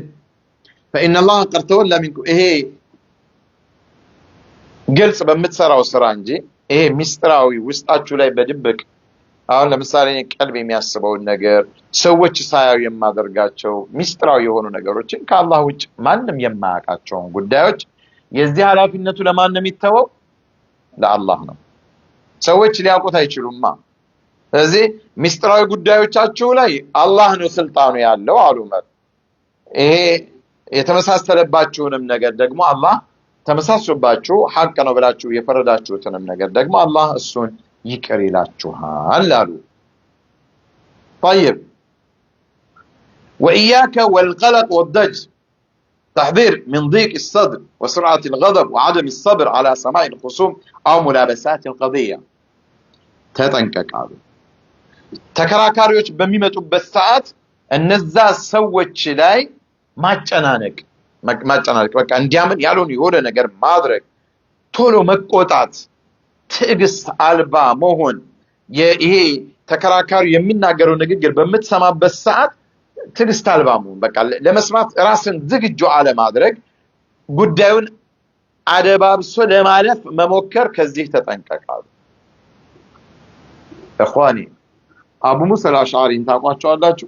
فإن الله قد تولى منكم ይሄ ግልጽ በምትሰራው ስራ እንጂ ይሄ ሚስጥራዊ ውስጣችሁ ላይ በድብቅ አሁን ለምሳሌ ቀልብ የሚያስበው ነገር ሰዎች ሳያዩ የማደርጋቸው ሚስጥራዊ የሆኑ ነገሮችን ከአላህ ውጭ ማንንም የማያውቃቸው ጉዳዮች የዚህ ኃላፊነቱ ለማን ነው የሚተወው? ለአላህ ነው። ሰዎች ሊያውቁት አይችሉማ። ስለዚህ ሚስጥራዊ ጉዳዮቻችሁ ላይ አላህ ነው ስልጣኑ ያለው አሉ ዑመር። ይሄ የተመሳሰለባችሁንም ነገር ደግሞ አላህ ተመሳስሎባችሁ ሐቅ ነው ብላችሁ የፈረዳችሁትንም ነገር ደግሞ አላህ እሱን ይቅር ይላችኋል አሉ። طيب وإياك والقلق والضجر تحذير من ضيق الصدر وسرعة الغضب وعدم الصبر على سماع الخصوم أو ملابسات القضية ተጠንቀቅ አሉ። ተከራካሪዎች በሚመጡበት ሰዓት እነዛ ሰዎች ላይ ማጨናነቅ በቃ እንዲያምን ያልሆነ የሆነ ነገር ማድረግ፣ ቶሎ መቆጣት፣ ትዕግስት አልባ መሆን፣ ይሄ ተከራካሪ የሚናገረው ንግግር በምትሰማበት ሰዓት ትዕግስት አልባ መሆን፣ በቃ ለመስማት ራስን ዝግጁ አለማድረግ፣ ጉዳዩን አደባብሶ ለማለፍ መሞከር ከዚህ ተጠንቀቃሉ። እخواني አቡ ሙሳ አልአሽዓሪን ታውቋቸዋላችሁ?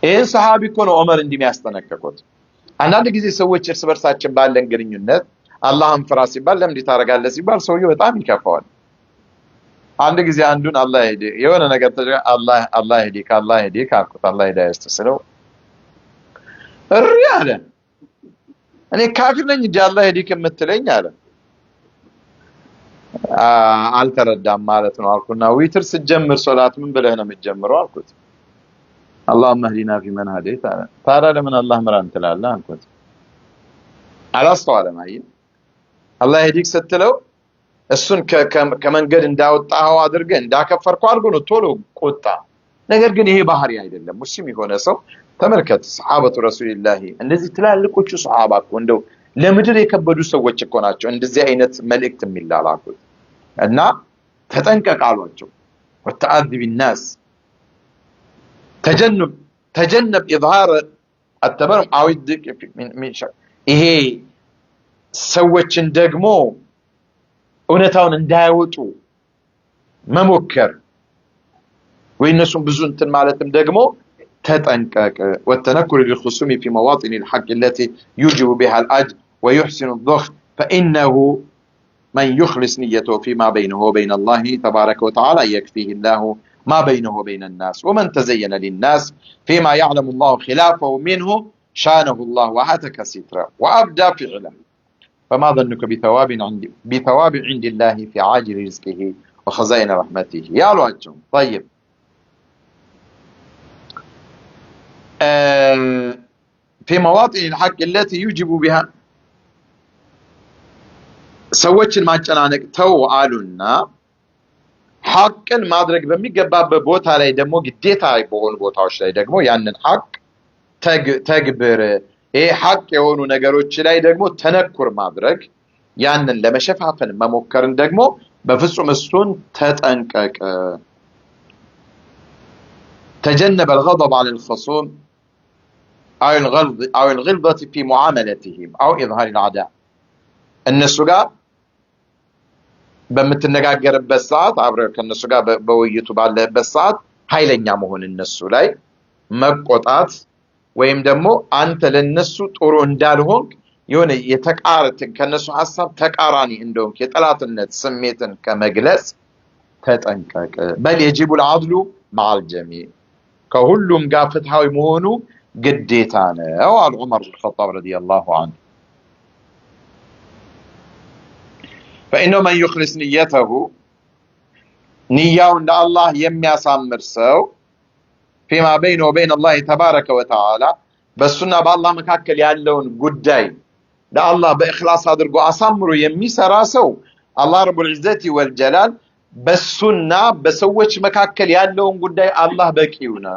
ይህ ሰሃቢ እኮ ነው ዑመር እንደሚያስጠነቅቁት። አንዳንድ ጊዜ ሰዎች እርስ በርሳችን ባለን ግንኙነት አላህን ፍራ ሲባል ለምን ታረጋለህ ሲባል ሰውየው በጣም ይከፋዋል። አንድ ጊዜ አንዱን አላህ ይሄድ የሆነ ነገር አላህ ይሄድ አልኩት አላህ ሂዳየት ስለው እሪ አለ። እኔ ካፊር ነኝ እንጂ አላህ ይሄድ የምትለኝ አለ። አልተረዳም ማለት ነው አልኩና ዊትር ስጀምር ሶላት ምን ብለህ ነው የምትጀምረው አልኩት። اللهم اهدنا فيمن هديت ታዲያ ለምን አላህ ምራን ትላለህ አልኩት። አላስተዋለም። አይ አላህ ይሄድክ ስትለው እሱን ከመንገድ እንዳወጣው አድርገህ እንዳከፈርከው አድርጎ ነው ቶሎ ቆጣ። ነገር ግን ይሄ ባህሪ አይደለም። ሙስሊም የሆነ ሰው ተመልከት፣ ሰሃበቱ ረሱልላህ እንደዚህ ትላልቆቹ ሰሃባ እኮ እንደው ለምድር የከበዱ ሰዎች እኮ ናቸው እንደዚህ አይነት መልእክት የሚላላኩት። እና ተጠንቀቅ አሏቸው። ወተአذب الناس تجنب إظهار التبرم أو الضيق من شر ይሄ ሰዎችን ደግሞ እውነታውን እንዳይወጡ መሞከር ወይ እነሱን ብዙ እንትን ማለትም ደግሞ ተጠንቀቅ። والتنكر للخصوم في مواطن الحق التي يوجب بها الأجر ويحسن الضغط فإنه من يخلص نيته فيما بينه وبين الله تبارك وتعالى يكفيه الله ما بينه وبين الناس ومن تزين للناس فيما يعلم الله خلافه منه شانه الله وهتك ستره وأبدى فعله فما ظنك بثواب عند الله في عاجل رزقه وخزائن رحمته يا الواجب. طيب في مواطن الحق التي يوجب بها سوتشن ما ጨናነቅ ተው አሉና ሐቅን ማድረግ በሚገባበት ቦታ ላይ ደግሞ ግዴታ በሆኑ ቦታዎች ላይ ደግሞ ያንን ሐቅ ተግብር ይሄ ሐቅ የሆኑ ነገሮች ላይ ደግሞ ተነኩር ማድረግ ያንን ለመሸፋፈን መሞከርን ደግሞ በፍጹም እሱን ተጠንቀቅ تجنب الغضب على الخصوم أو الغلظة في معاملتهم أو إظهار العداء الناس ጋር በምትነጋገርበት ሰዓት አብረህ ከነሱ ጋር በውይይቱ ባለበት ሰዓት ኃይለኛ መሆን እነሱ ላይ መቆጣት ወይም ደግሞ አንተ ለነሱ ጥሩ እንዳልሆንክ የሆነ የተቃረተ ከነሱ ሐሳብ ተቃራኒ እንደሆንክ የጠላትነት ስሜትን ከመግለጽ ተጠንቀቅ በል يجب العدل مع الجميع ከሁሉም ጋር ፍትሃዊ መሆኑ ግዴታ ነው አሉ ዑመር ኢብኑ ኸጣብ ረዲየላሁ ዐንሁ فإنه من يخلص نيته نيّاو عند الله يمياسامر سو فيما بينه وبين الله تبارك وتعالى بسنا بالله مكاكل يالون قداي دا الله بإخلاص أدرقو أسامرو يميسرا سو الله رب العزة والجلال بسنا بسوش مكاكل يالون قداي الله بكيونا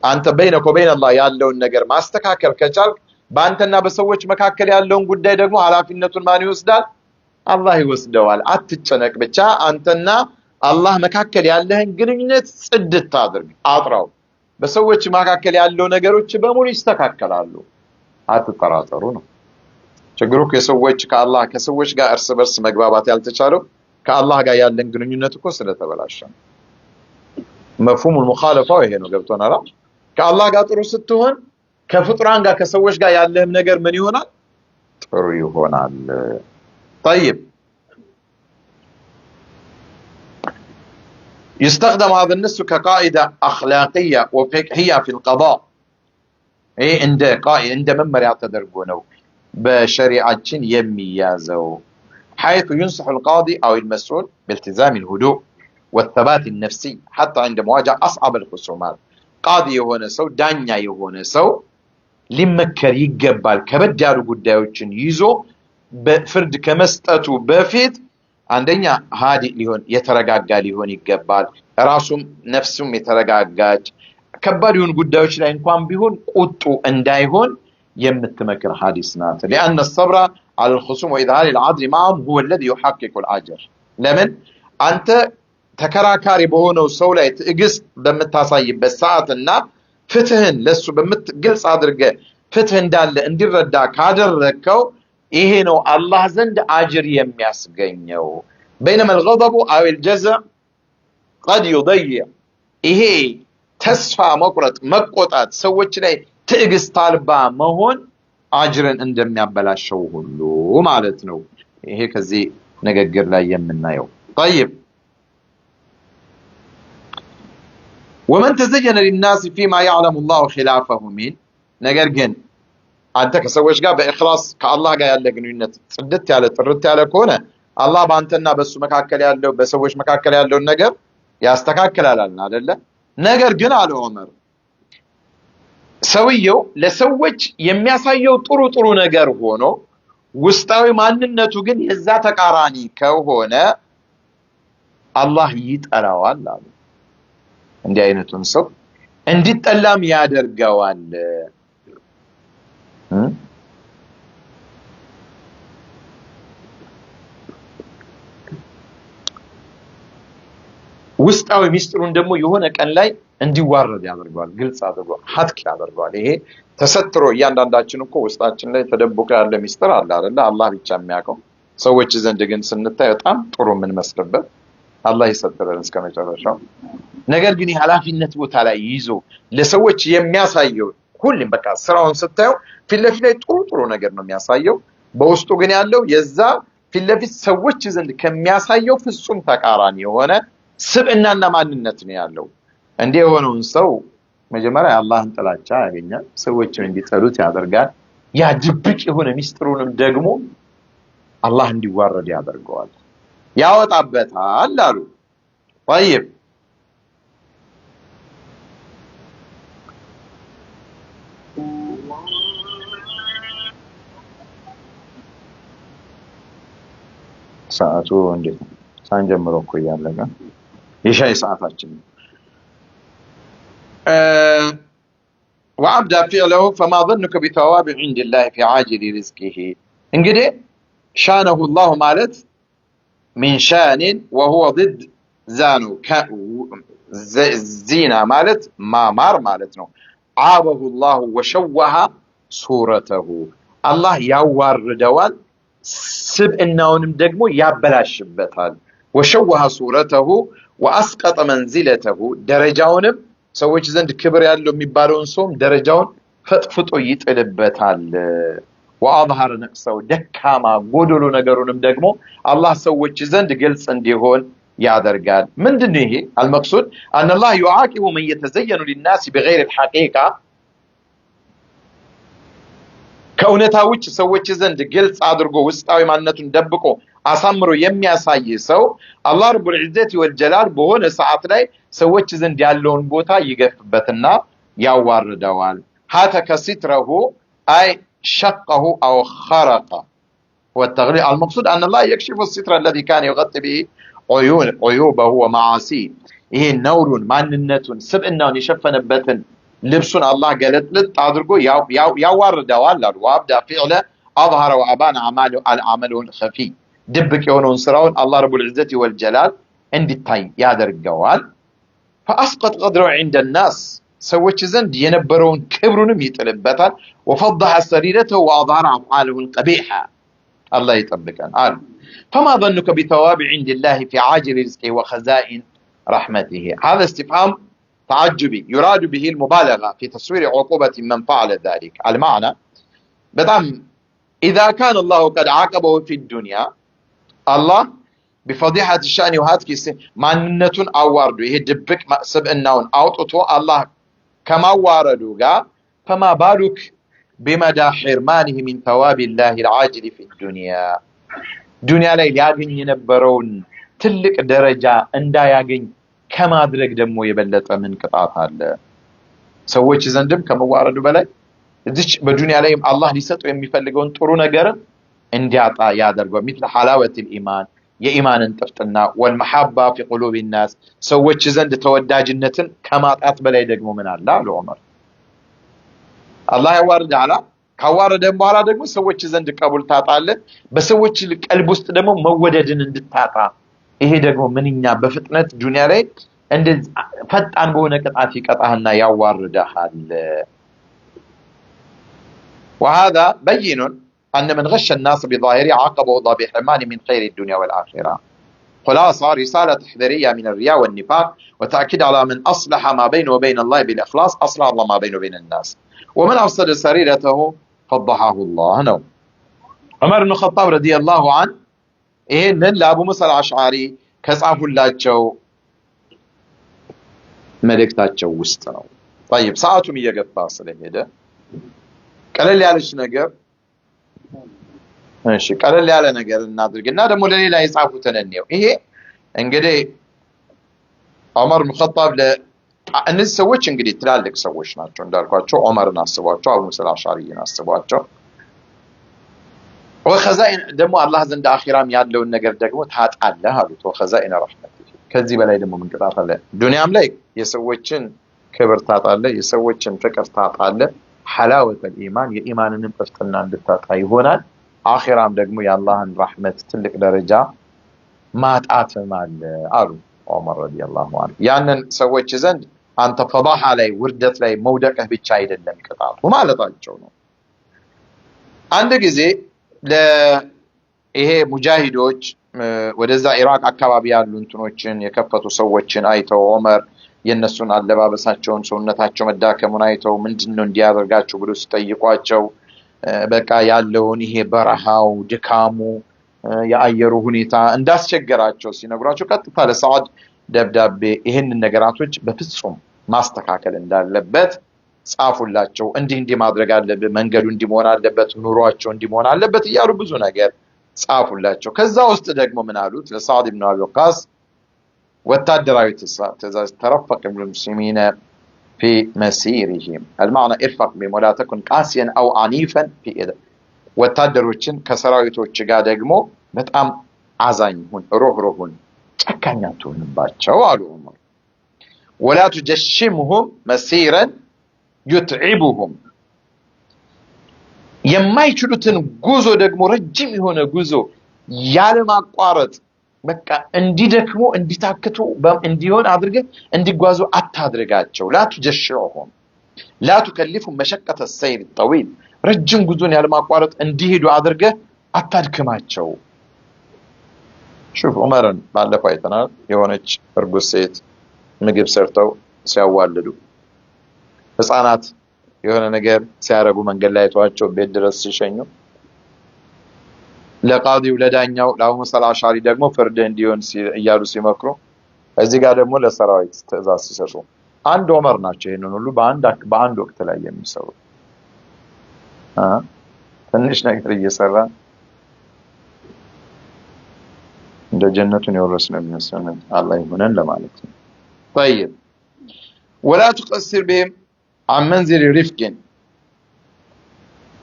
أنت بينك وبين الله يالون نقر ما استكاكل كجالك بانتنا بسوش مكاكل يالون قداي دقمو على فينة الماني وسدال الله يوسدوال አትጨነቅ ብቻ አንተና አላህ መካከል ያለህን ግንኙነት ጽድት አድርግ አጥራው በሰዎች መካከል ያለው ነገሮች በሙሉ ይስተካከላሉ አትጠራጠሩ ነው ችግሩ ከሰዎች ከአላህ ከሰዎች ጋር እርስ በርስ መግባባት ያልተቻለው ከአላህ ጋር ያለን ግንኙነት እኮ ስለተበላሸ مفهوم المخالفه ይሄ ነው ገብቶናል ከአላህ ጋር ጥሩ ስትሆን ከፍጥራን ጋር ከሰዎች ጋር ያለህም ነገር ምን ይሆናል ጥሩ ይሆናል طيب يستخدم هذا النص كقاعدة أخلاقية وفقهية في القضاء إيه عند ممر يعتدرقونه بشريعة يميازو حيث ينصح القاضي أو المسؤول بالتزام الهدوء والثبات النفسي حتى عند مواجهة أصعب الخصومات قاضي يهون سو دانيا يهون سو لمكر يقبل كبدالو قداوچن يزو በፍርድ ከመስጠቱ በፊት አንደኛ ሃዲ ሊሆን የተረጋጋ ሊሆን ይገባል ራሱም ነፍሱም የተረጋጋች ከባድ የሆኑ ጉዳዮች ላይ እንኳን ቢሆን ቁጡ እንዳይሆን የምትመክር ሐዲስ ናት لأن الصبر على الخصوم وإظهار العدل معهم هو الذي يحقق الأجر ለምን አንተ ተከራካሪ በሆነው ሰው ላይ ትዕግስት በመታሳይበት ሰዓትና ፍትህን ለሱ በመግልጽ አድርገ ፍትህ እንዳለ እንዲረዳ ካደረከው ይሄ ነው አላህ ዘንድ አጅር የሚያስገኘው بينما الغضب او الجزع قد يضيع ይሄ ተስፋ መቁረጥ መቆጣት ሰዎች ላይ ትዕግስት አልባ መሆን አጅርን እንደሚያበላሸው ሁሉ ማለት ነው ይሄ ከዚህ ንግግር ላይ የምናየው طيب ومن تزين للناس فيما يعلم الله خلافه من ነገር ግን አንተ ከሰዎች ጋር በእخلاص ከአላህ ጋር ያለ ግንኙነት ጽድት ያለ ጥርት ያለ ከሆነ አላህ ባንተና በሱ መካከል ያለው በሰዎች መካከል ያለው ነገር ያስተካክላል አይደለ ነገር ግን አለ ዑመር ሰውየው ለሰዎች የሚያሳየው ጥሩ ነገር ሆኖ ውስጣዊ ማንነቱ ግን የዛ ተቃራኒ ከሆነ አላህ ይጠላዋል አለ እንዲህ አይነቱን ሰው እንዲጠላም ያደርገዋል ውስጣዊ ሚስጥሩን ደግሞ የሆነ ቀን ላይ እንዲዋረድ ያደርጋል ግልጽ አድርጓል ሐቅ ያደርጋል ይሄ ተሰትሮ እያንዳንዳችን እኮ ውስጣችን ላይ ተደብቆ ያለ ሚስጥር አለ አይደል አላህ ብቻ የሚያውቀው ሰዎች ዘንድ ግን ስንታይ በጣም ጥሩ ምን መስርበት አላህ ይሰጥረን እስከመጨረሻው ነገር ግን የኃላፊነት ቦታ ላይ ይዞ ለሰዎች የሚያሳየው ሁሉም በቃ ስራውን ስታዩ ፊትለፊት ላይ ጥሩ ነገር ነው የሚያሳየው በውስጡ ግን ያለው የዛ ፊትለፊት ሰዎች ዘንድ ከሚያሳየው ፍጹም ተቃራኒ የሆነ ስብዕናና ማንነት ነው ያለው እንዲህ የሆነውን ሰው መጀመሪያ አላህን ጥላቻ ያገኛል ሰዎችን እንዲጠሉት ያደርጋል ያ ድብቅ የሆነ ሚስጥሩንም ደግሞ አላህ እንዲዋረድ ያደርገዋል ያወጣበታል አሉ طيب ሰዓቱ እንዴት ነው? ሳንጀምሮ እኮ እያለቀ የሻይ ሰዓታችን وأبدأ فعله فما ظنك بثواب عند الله في عاجل رزقه እንግዲህ شانه الله ማለት من شان وهو ضد زانو زينة ማለት ማማር ማለት ነው عابه الله وشوه صورته الله ያዋርደዋል ስብዕናውንም ደግሞ ያበላሽበታል وشوه صورته وأسقط منزلته ደረጃውንም ሰዎች ዘንድ ክብር ያለው የሚባለውን ሰውም ደረጃውን ፈጥፍጦ ይጥልበታል وأظهر نقصه ደካማ ጎዶሎ ነገሩንም ደግሞ አላህ ሰዎች ዘንድ ግልጽ እንዲሆን ያደርጋል ምንድነው ይሄ المقصود أن الله يعاقب من يتزين للناس بغير الحقيقة ከእውነታው ውጭ ሰዎች ዘንድ ግልጽ አድርጎ ውስጣዊ ማንነቱን ደብቆ አሳምሮ የሚያሳይ ሰው አላህ ረቡል ዒዘቲ ወልጀላል በሆነ ሰዓት ላይ ሰዎች ዘንድ ያለውን ቦታ ይገፍበትና ያዋርደዋል هاتك ستره أي شقه أو خرق والتغليظ المقصود أن الله يكشف الستر الذي كان يغطي به عيوبه ومعاصيه ይሄ ነውሩን ማንነቱን ስብዕናውን የሸፈነበትን ልብሱን አላህ ገለጥልጥ አድርጎ ያዋርደዋል አሉ وأبدأ فعله أظهر وأبان عمله الخفي ድብቅ የሆነውን ስራውን አላህ ረቡል ዒዘቲ ወልጀላል እንዲታይ ያደርገዋል فأسقط قدره عند الناس ሰዎች ዘንድ የነበረውን ክብሩንም ይጥልበታል وفضح سريرته وأظهر أفعاله القبيحة الله يطبقن قال فما ظنك بثواب عند الله في عاجل رزقه وخزائن رحمته هذا استفهام تعجبي يراد به المبالغة في تصوير عقوبة من فعل ذلك المعنى بطعم إذا كان الله قد عاقبه في الدنيا الله بفضيحة الشأن وهاتك معننتون أواردو إيه دبك سبئناون أوتوتو الله كما واردوغا فما بالك بمدى حرمانه من ثواب الله العاجل في الدنيا دنيا لا ياغن ينبرون تلك درجة اندا ياغن كما درك دمو يبلط من قطعات አለ ሰዎች ዘንድም ከመዋረዱ በላይ እዚች በዱንያ ላይም አላህ ሊሰጠው የሚፈልገውን ጥሩ ነገር እንዲያጣ ያደርገው مثل حلاوة الإيمان የኢማንን ጥፍጥና والمحبة في قلوب الناس ሰዎች ዘንድ ተወዳጅነትን ከማጣት በላይ ደግሞ ምን አለ አሉ ዑመር አላህ ያዋርዳላ ካዋረደም በኋላ ደግሞ ሰዎች ዘንድ ቀቡል ታጣለ በሰዎች ቀልብ ውስጥ ደግሞ መወደድን እንድታጣ ይሄ ደግሞ ምንኛ በፍጥነት ዱንያ ላይ እንደ ፈጣን በሆነ ቅጣት ይቀጣህና ያዋርዳሃል وهذا بين أن من غش الناس بظاهره عاقبه الله بحرمان من خير الدنيا والآخرة خلاصة رسالة تحذيرية من الرياء والنفاق وتأكيد على من أصلح ما بينه وبين الله بالإخلاص أصلح الله ما بينه وبين الناس ومن أفسد سريرته فضحه الله نو عمر بن الخطاب رضي الله عنه إهن لأبو موسى الأشعري كسعفوا الله جو ملكتاتشو وستنو طيب ساعتهم يقف فاصل هذا قال لي على شنو እሺ ቀለል ያለ ነገር እናድርግና ደግሞ ለሌላ ይጻፉትን እንየው ይሄ እንግዲህ ዑመር ኢብኑ ኸጣብ እነዚህ ሰዎች እንግዲህ ትላልቅ ሰዎች ናቸው እንዳልኳቸው ዑመርን አስቧቸው አቡ ሙሳ አልአሽዓሪን አስቧቸው ወኸዛኢን ደግሞ አላህ ዘንድ አኺራም ያለውን ነገር ደግሞ ታጣለህ አሉት ወኸዛኢን ረህመት ከዚህ በላይ ደግሞ ምን ቅጣት አለ ዱንያም ላይ የሰዎችን ክብር ታጣለህ የሰዎችን ፍቅር ታጣለህ حلاوة الإيمان የኢማንንም ጥፍጥና እንድታጣ ይሆናል አኺራም ደግሞ የአላህን ረህመት ትልቅ ደረጃ ማጣትም አለ አሉ ዑመር ረዲየላሁ ዐንሁ ያንን ሰዎች ዘንድ አንተ ፈዳሃ ላይ ውርደት ላይ መውደቅህ ብቻ አይደለም ቅጣቱ ማለታቸው ነው አንድ ጊዜ ለይሄ ሙጃሂዶች ወደዛ ኢራቅ አካባቢ ያሉ እንትኖችን የከፈቱ ሰዎችን አይተው ዑመር የነሱን አለባበሳቸውን ሰውነታቸው መዳከሙን አይተው ምንድነው እንዲያደርጋቸው ብሎ ሲጠይቋቸው በቃ ያለውን ይሄ በረሃው ድካሙ የአየሩ ሁኔታ እንዳስቸገራቸው ሲነግሯቸው ቀጥታ ለሰዓድ ደብዳቤ ይሄን ነገራቶች በፍጹም ማስተካከል እንዳለበት ጻፉላቸው እንዲህ ማድረግ አለበት መንገዱ እንዲሞን አለበት ኑሯቸው እንዲሞን አለበት ይያሉ ብዙ ነገር ጻፉላቸው ከዛ ውስጥ ደግሞ ምን አሉት ለሰዓድ ኢብኑ አቢ ወቃስ ወታደራዊ ትእዛዝ ተረፈቅ بالمسلمين في مسيرهم المعنى ارفق بهم ولا تكن قاسيا او عنيفا في وتادروچن ከሰራዊቶች ጋር ደግሞ በጣም አዛኝሁን ሩህሩሁን ጨካኛቱንባቸው አሉ ዑመር ولا تجشمهم مسيرا يتعبهم የማይችሉትን ጉዞ ደግሞ ረጅም የሆነ ጉዞ ያለ ማቋረጥ በቃ እንዲደክሙ እንዲታክቱ እንዲሆን አድርገ እንዲጓዙ አታድርጋቸው لا تجشعهم لا تكلفهم مشقة السير الطويل ረጅም ጉዞን ያለ ማቋረጥ እንዲሄዱ አድርገ አታድክማቸው شوف ዑመርን ባለፈው አይተናል የሆነች እርጉዝ ሴት ምግብ ሰርተው ሲያዋልዱ ህፃናት የሆነ ነገር ሲያረጉ መንገድ ላይ ተዋቸው ቤት ድረስ ሲሸኙ ለቃዲው ለዳኛው ለአቡሙሳ አልአሽዓሪ ደግሞ ፍርድ እንዲሆን እያሉ ሲመክሩ እዚህ ጋር ደግሞ ለሰራዊት ትእዛዝ ሲሰጡ አንድ ዑመር ናቸው ይሄንን ሁሉ በአንድ ወቅት ላይ የሚሰሩ ትንሽ ነገር እየሰራ እንደ ጀነቱን የወረስነው የሚመስለን አላህ ይሁነን ለማለት ነው طيب ولا تقصر بهم عن منزل رفق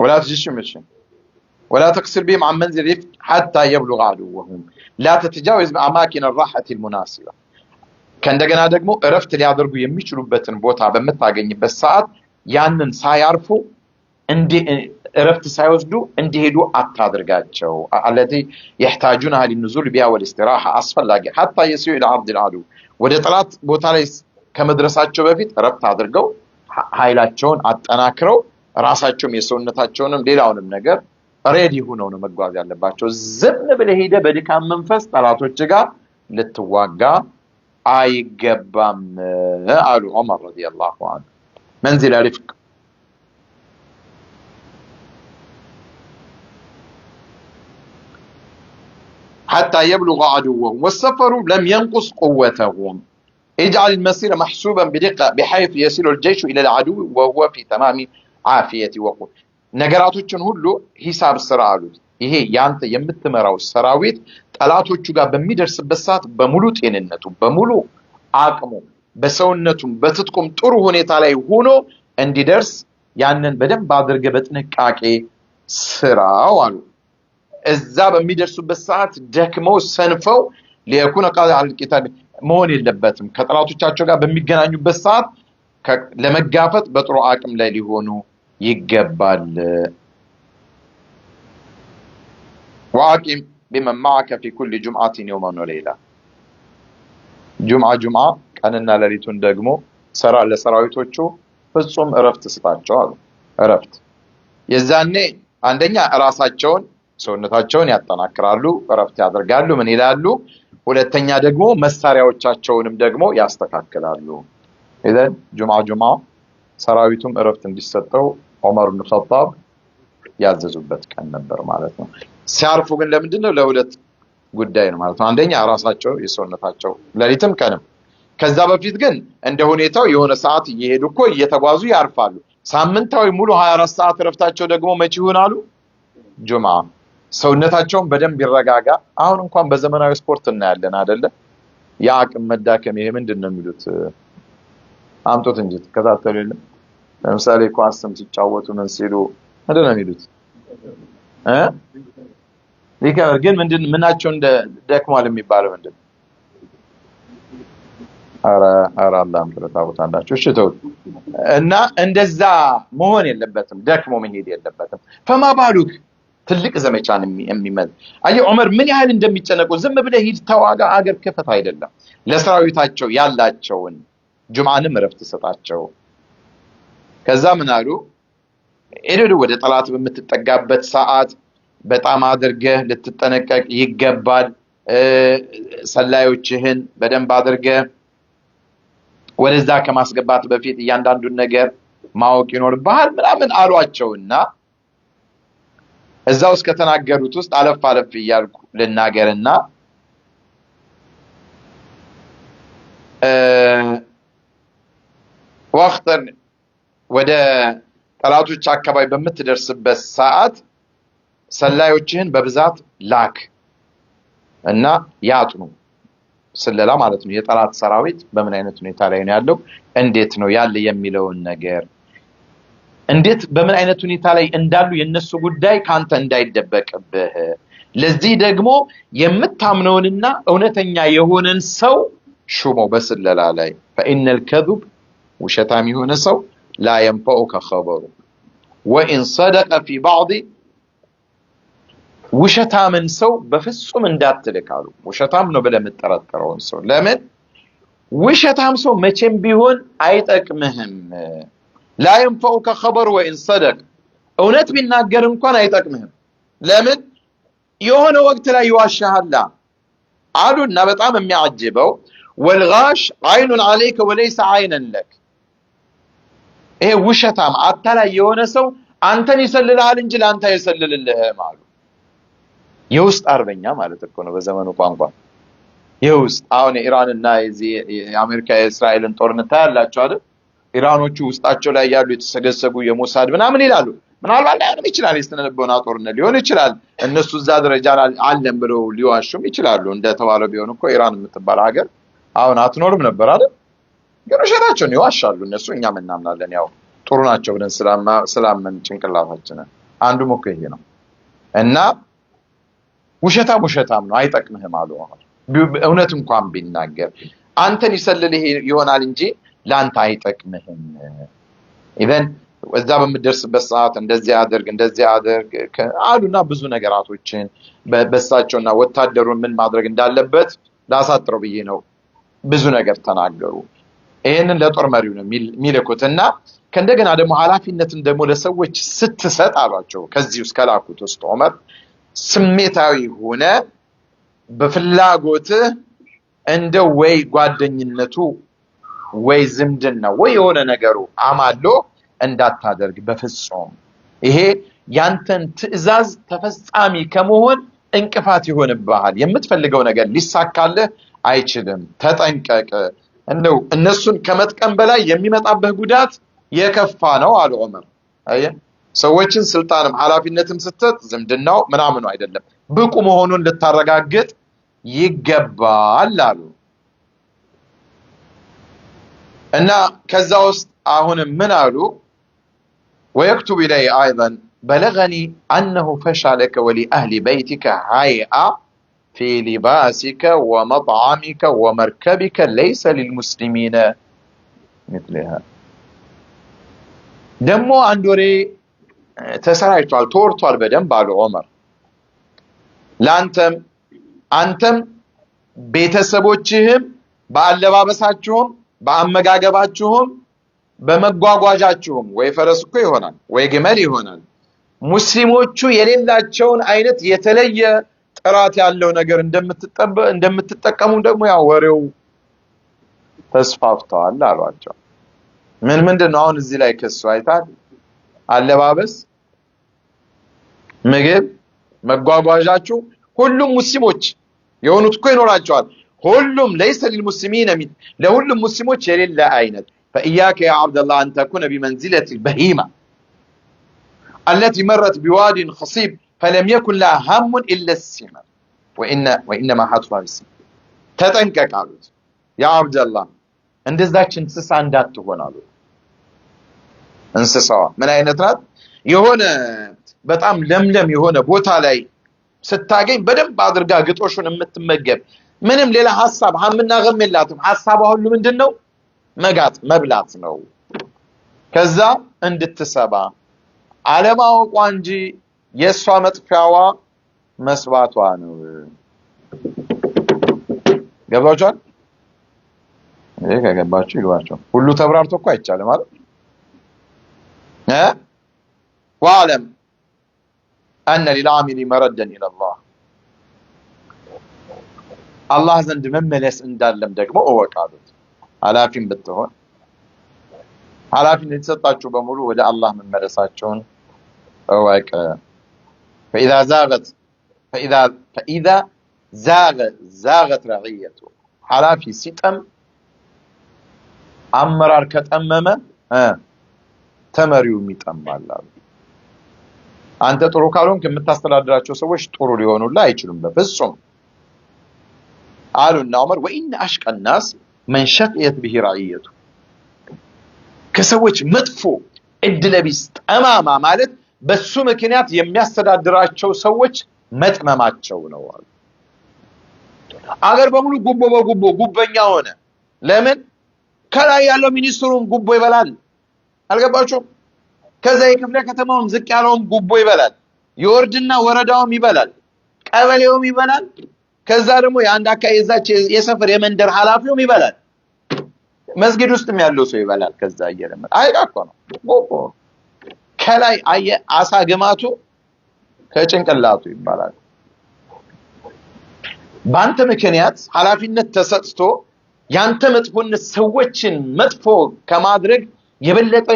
ولا تجشمهم ولا تقصر بهم عن منزل رفق حتى يبلغ عدوهم لا تتجاوز أماكن الراحة المناسبة كان دغنا ደግሞ እረፍት ሊያደርጉ የሚችሉበትን ቦታ በመታገኝበት ሰዓት ያንን ሳያርፉ እረፍት ሳይወስዱ እንዲሄዱ አታድርጋቸው التي يحتاجونها للنزول بها والاستراحة አስፈላጊ حتى يسيء الى عرض العدو ወደ ጠላት ቦታ ላይ ከመድረሳቸው በፊት እረፍት አድርገው ኃይላቸውን አጠናክረው ራሳቸውም የሰውነታቸውንም ሌላውንም ነገር ሬዲ ሆነው ነው መጓዝ ያለባቸው ዝም ብለህ ሄደ በድካም መንፈስ ጠላቶች ጋር ልትዋጋ አይገባም አሉ ዑመር ረዲየላሁ ዐንሁ منزل رفق حتى يبلغ عدوهم والسفر لم ينقص قوتهم اجعل المسير محسوبا بدقة بحيث يصل الجيش إلى العدو وهو في تمام عافية وقوة ነገራቶችን ሁሉ ሂሳብ ስራ አሉት ይሄ ያንተ የምትመራው ሰራዊት ጠላቶቹ ጋር በሚደርስበት ሰዓት በሙሉ ጤንነቱ በሙሉ አቅሙ በሰውነቱ በትጥቁም ጥሩ ሁኔታ ላይ ሆኖ እንዲደርስ ያንን በደንብ አድርገ በጥንቃቄ ስራው አሉ እዛ በሚደርሱበት ሰዓት ደክመው ሰንፈው ለيكون قادر على القتال መሆን የለበትም ከጠላቶቻቸው ጋር በሚገናኙበት ሰዓት ለመጋፈጥ በጥሩ አቅም ላይ ሊሆኑ ይገባል واقم بمن معك في كل جمعة يوما وليلة جمعة ቀንና ሌሊቱን ደግሞ ለሰራዊቶቹ ፍጹም እረፍት ስጣቸው አሉ እረፍት የዛኔ አንደኛ ራሳቸውን ሰውነታቸውን ያጠናክራሉ እረፍት ያደርጋሉ ምን ይላሉ ሁለተኛ ደግሞ መሳሪያዎቻቸውንም ደግሞ ያስተካክላሉ ኢዘን ጁምዓ ሰራዊቱም እረፍት እንዲሰጠው ዑመር ኢብኑ ኸጣብ ያዘዙበት ቀን ነበር ማለት ነው ሲያርፉ ግን ለምንድነው ለሁለት ጉዳይ ነው ማለት ነው አንደኛ ራሳቸው የሰውነታቸው ሌሊትም ቀንም ከዛ በፊት ግን እንደ ሁኔታው የሆነ ሰዓት እየሄዱ እኮ እየተጓዙ ያርፋሉ ሳምንታዊ ሙሉ 24 ሰዓት እረፍታቸው ደግሞ መቼ ይሆናሉ ጁምዓ ሰውነታቸውን በደንብ ይረጋጋ አሁን እንኳን በዘመናዊ ስፖርት እናያለን አይደለ ያቅም መዳከም ይሄ ምንድነው የሚሉት አምጦት እንጂ ተከታተሉልን ለምሳሌ ኳስም ሲጫወቱ ምን ሲሉ ምንድነው የሚሉት ሊከበር ግን ምናቸው እንደ ደክሟል የሚባለው ምንድነው አራ አላህም ተታውታላችሁ እሺ ተው እና እንደዛ መሆን የለበትም ደክሞ መሄድ የለበትም ፈማ ባሉክ ትልቅ ዘመቻን የሚመዝ አይ ዑመር ምን ያህል እንደሚጨነቁ ዝም ብለህ ሂድ ተዋጋ አገር ከፈታ አይደለም ለሰራዊታቸው ያላቸውን ጁምዓንም እረፍት ሰጣቸው ከዛ ምን አሉ እደዱ ወደ ጠላት በምትጠጋበት ሰዓት በጣም አድርገህ ልትጠነቀቅ ይገባል ሰላዮችህን በደንብ አድርገህ ወደዛ ከማስገባት በፊት እያንዳንዱን ነገር ማወቅ ይኖርብሃል ምናምን አሏቸውና እዛው እስከተናገሩት ውስጥ አለፍ ይያልኩ ለናገርና ወቅትን ወደ ጠላቶች አካባቢ በመትደርስበት ሰዓት ሰላዮችህን በብዛት ላክ እና ያጥኑ ስለላ ማለት ነው የጠላት ሰራዊት በምን አይነት ሁኔታ ላይ ነው ያለው እንዴት ነው ያለ የሚለውን ነገር እንዴት በምን አይነት ሁኔታ ላይ እንዳሉ የነሱ ጉዳይ ካንተ እንዳይደበቅብህ ለዚህ ደግሞ የምታምነውንና እውነተኛ የሆነን ሰው ሹመው በስለላ ላይ فإن الكذب ውሸታም የሆነ ሰው لا ينفعك خبره وإن صدق في بعض ውሸታምን ሰው በፍጹም እንዳትልካሉ ውሸታም ነው ብለህ የምትጠረጥረውን ሰው ለምን ውሸታም ሰው መቼም ቢሆን አይጠቅምህም لا ينفعك خبر وإن صدق እውነት ቢናገር እንኳን አይጠቅምህም ለምን የሆነ ወቅት ላይ ይዋሻሃል አሉና በጣም የሚያጅበው والغاش عين عليك وليس عينا لك ይሄ ውሸታም አታላይ የሆነ ሰው አንተን ይሰልልሃል እንጂ ላንተ አይሰልልልህም አሉ የውስጥ አርበኛ ማለት እኮ ነው በዘመኑ ቋንቋ የውስጥ አሁን ኢራንና የአሜሪካ የእስራኤልን ጦርነት ታያላችሁ አይደል ኢራኖቹ ውስጣቸው ላይ ያሉ የተሰገሰጉ የሞሳድ ምናምን ይላሉ ምናልባት ላይሆንም ይችላል የስተነበውና ጦርነት ሊሆን ይችላል እነሱ እዛ ደረጃ አለም ብለው ሊዋሹም ይችላሉ እንደተባለው ቢሆን እኮ ኢራን የምትባል ሀገር አሁን አትኖርም ነበር አይደል ግን ውሸታቸውን ይዋሻሉ እነሱ እኛም እናምናለን ያው ጥሩ ናቸው ብለን ስላመን ጭንቅላታችን አንዱ ሞከ ይሄ ነው እና ውሸታም ነው አይጠቅምህም አሉ እውነት እንኳን ቢናገር አንተን ይሰልልህ ይሆናል እንጂ ላንተ አይጠቅምህም ኢቨን ወዛ በመደርስበት ሰዓት እንደዚህ አድርግ አሉና ብዙ ነገራቶችን በሳቸውና ወታደሩን ምን ማድረግ እንዳለበት ላሳጥረው ብዬ ነው ብዙ ነገር ተናገሩ ይሄንን ለጦር መሪው ነው ሚልኩትና ከእንደገና ደግሞ ኃላፊነትን ደግሞ ለሰዎች ስትሰጥ አሏቸው ከዚህ ውስጥ ከላኩት ውስጥ ዑመር ስሜታዊ ሆነ በፍላጎት እንደ ወይ ጓደኝነቱ ወይ ዝምድና ወይ የሆነ ነገሩ አማሎ እንዳታደርግ በፍጹም ይሄ ያንተን ትዕዛዝ ተፈጻሚ ከመሆን እንቅፋት ይሆንብሃል የምትፈልገው ነገር ሊሳካልህ አይችልም ተጠንቀቅ እንደው እነሱን ከመጥቀም በላይ የሚመጣበት ጉዳት የከፋ ነው አሉ ዑመር አየ ሰዎችን ስልጣንም ኃላፊነትም ስትሰጥ ዝምድናው ምናምኑ አይደለም ብቁ መሆኑን ልታረጋግጥ ይገባል አሉ እና ከዛ ውስጥ አሁን ምን አሉ ويكتب إلي أيضا بلغني أنه فشى لك ولأهل بيتك هيئة في لباسك ومطعمك ومركبك ليس للمسلمين مثلها دمو عندوري تسرايتوال تورتوال بدن بالو عمر لانتم አንተም ቤተሰቦችህም በአለባበሳችሁም በአመጋገባችሁም በመጓጓዣችሁም ወይ ፈረስ እኮ ይሆናል ወይ ግመል ይሆናል ሙስሊሞቹ የሌላቸውን አይነት የተለየ ጥራት ያለው ነገር እንደምትጠቀሙ ደግሞ ያው ወሬው ተስፋፍቷል አሏቸው ምንድነው አሁን እዚህ ላይ ከሱ አይታል አለባበስ ምግብ መጓጓዣችሁ ሁሉም ሙስሊሞች የሆኑት እኮ ይኖራቸዋል ሁሉም ليس للمسلمين ለሁሉም ሙስሊሞች የሌለ አይነት فإياك يا عبد الله أن تكون بمنزلة البهيمة التي مرت بواد خصيب فلم يكن لها هم إلا السمن وإنما حطها بالسمن تتنكك قالوا يا عبد الله እንደዛች እንስሳ እንዳትሆን አሉ እንስሳ ምን አይነት ናት የሆነ በጣም ለምለም የሆነ ቦታ ላይ ስታገኝ በደንብ አድርጋ ግጦሹን የምትመገብ ምንም ሌላ ሐሳብ ሐምና ገም የላትም ሐሳቧ ሁሉ ምንድነው መጋጥ መብላት ነው ከዛ እንድትሰባ ዓለማውቋ እንጂ የሷ መጥፊያዋ መስባቷ ነው ገባችኋል ይሄ ከገባችሁ ይግባችሁ ሁሉ ተብራርቶ እኮ አይቻልም ማለት واعلم أن للعامل مردا إلى الله الله زند مملس እንዳለም ደግሞ እወቃሉት ሐላፊን ብትሆን ሐላፊነት የተሰጣችሁ በሙሉ ወደ አላህ መመለሳቸውን እወቅ فإذا زاغت رعيته ሐላፊ ሲጠም አመራር ከጠመመ ተመሪው ይጠማል አንተ ጥሩ ካልሆንክ የምታስተዳድራቸው ሰዎች ጥሩ ሊሆኑልህ አይችሉም በፍጹም አሉና ዑመር وإن أشقى الناس من شقيت به رعيته ከሰዎች መጥፎ እድለቢስ ጠማማ ማለት በሱ ምክንያት የሚያስተዳድራቸው ሰዎች መጥመማቸው ነው አሉ። አገር በሙሉ ጉቦ በጉቦ ጉበኛ ሆነ። ለምን? ከላይ ያለው ሚኒስትሩም ጉቦ ይበላል። አልገባችሁም? ከዛ የክፍለ ከተማውም ዝቅ ያለውም ጉቦ ይበላል። የወርድና ወረዳውም ይበላል። ቀበሌውም ይበላል። ከዛ ደግሞ የአንድ አካባቢ የዛች የሰፈር የመንደር ኃላፊውም ይበላል። መስጊድ ውስጥም ያለው ሰው ይበላል። ከዛ እየለመደ አይቃቆ ነው ጉቦ። ከላይ አሳ ግማቱ ከጭንቅላቱ ይባላል። በአንተ ምክንያት ኃላፊነት ተሰጥቶ ያንተ መጥፎነት ሰዎችን መጥፎ ከማድረግ የበለጠ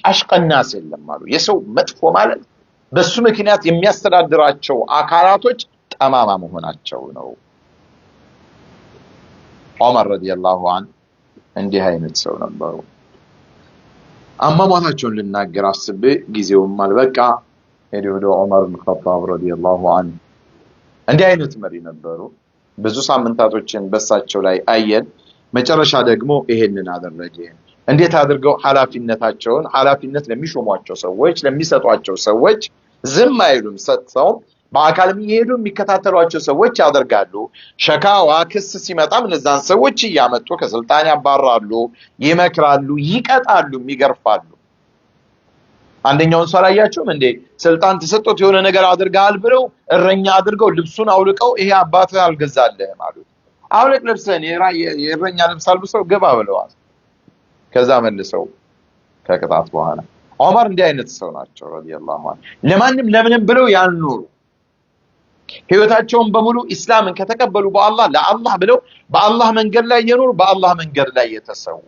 አሽቀናስ የለም አሉ። የሰው መጥፎ ማለት በሱ ምክንያት የሚያስተዳድራቸው አካላቶች ጠማማ መሆናቸው ነው። ዑመር ረዲየላሁ ዐንሁ እንዲህ አይነት ሰው ነበሩ። አሟሟታቸውን ልናገር አስቤ ጊዜውም አልበቃ። ወደ ዑመር ኢብኑ ኸጣብ ረዲየላሁ ዐንሁ እንዲህ አይነት መሪ ነበሩ። ብዙ ሳምንታቶችን በሳቸው ላይ አየን። መጨረሻ ደግሞ ይሄንን አደረገ። እንዴት አድርገው ኃላፊነት ለሚሾሟቸው ሰዎች ለሚሰጧቸው ሰዎች ዝም አይሉም። ሰጥተው በአካልም ይሄዱ የሚከታተሏቸው ሰዎች ያደርጋሉ። ሸካዋ ክስ ሲመጣም እነዛን ሰዎች እያመጡ ከስልጣን ያባራሉ፣ ይመክራሉ፣ ይቀጣሉ፣ ይገርፋሉ። አንደኛውን ሰው አላያችሁም እንዴ? ስልጣን ተሰጥቶት የሆነ ነገር አድርጋል ብለው እረኛ አድርገው ልብሱን አውልቀው ይሄ አባትህ አልገዛልህም አሉት። አውልቅ ልብስህን የእረኛ ልብስ አልብሰው ገባ ብለዋል። ከዛ መልሰው ከቅጣት በኋላ ዑመር እንዲህ አይነት ሰው ናቸው ረዲየላሁ ዐንሁ። ለማንም ለምንም ብለው ያልኖሩ ህይወታቸውን በሙሉ እስላምን ከተቀበሉ ለአላህ ብለው በአላህ መንገድ ላይ የኖሩ በአላህ መንገድ ላይ የተሰዉ።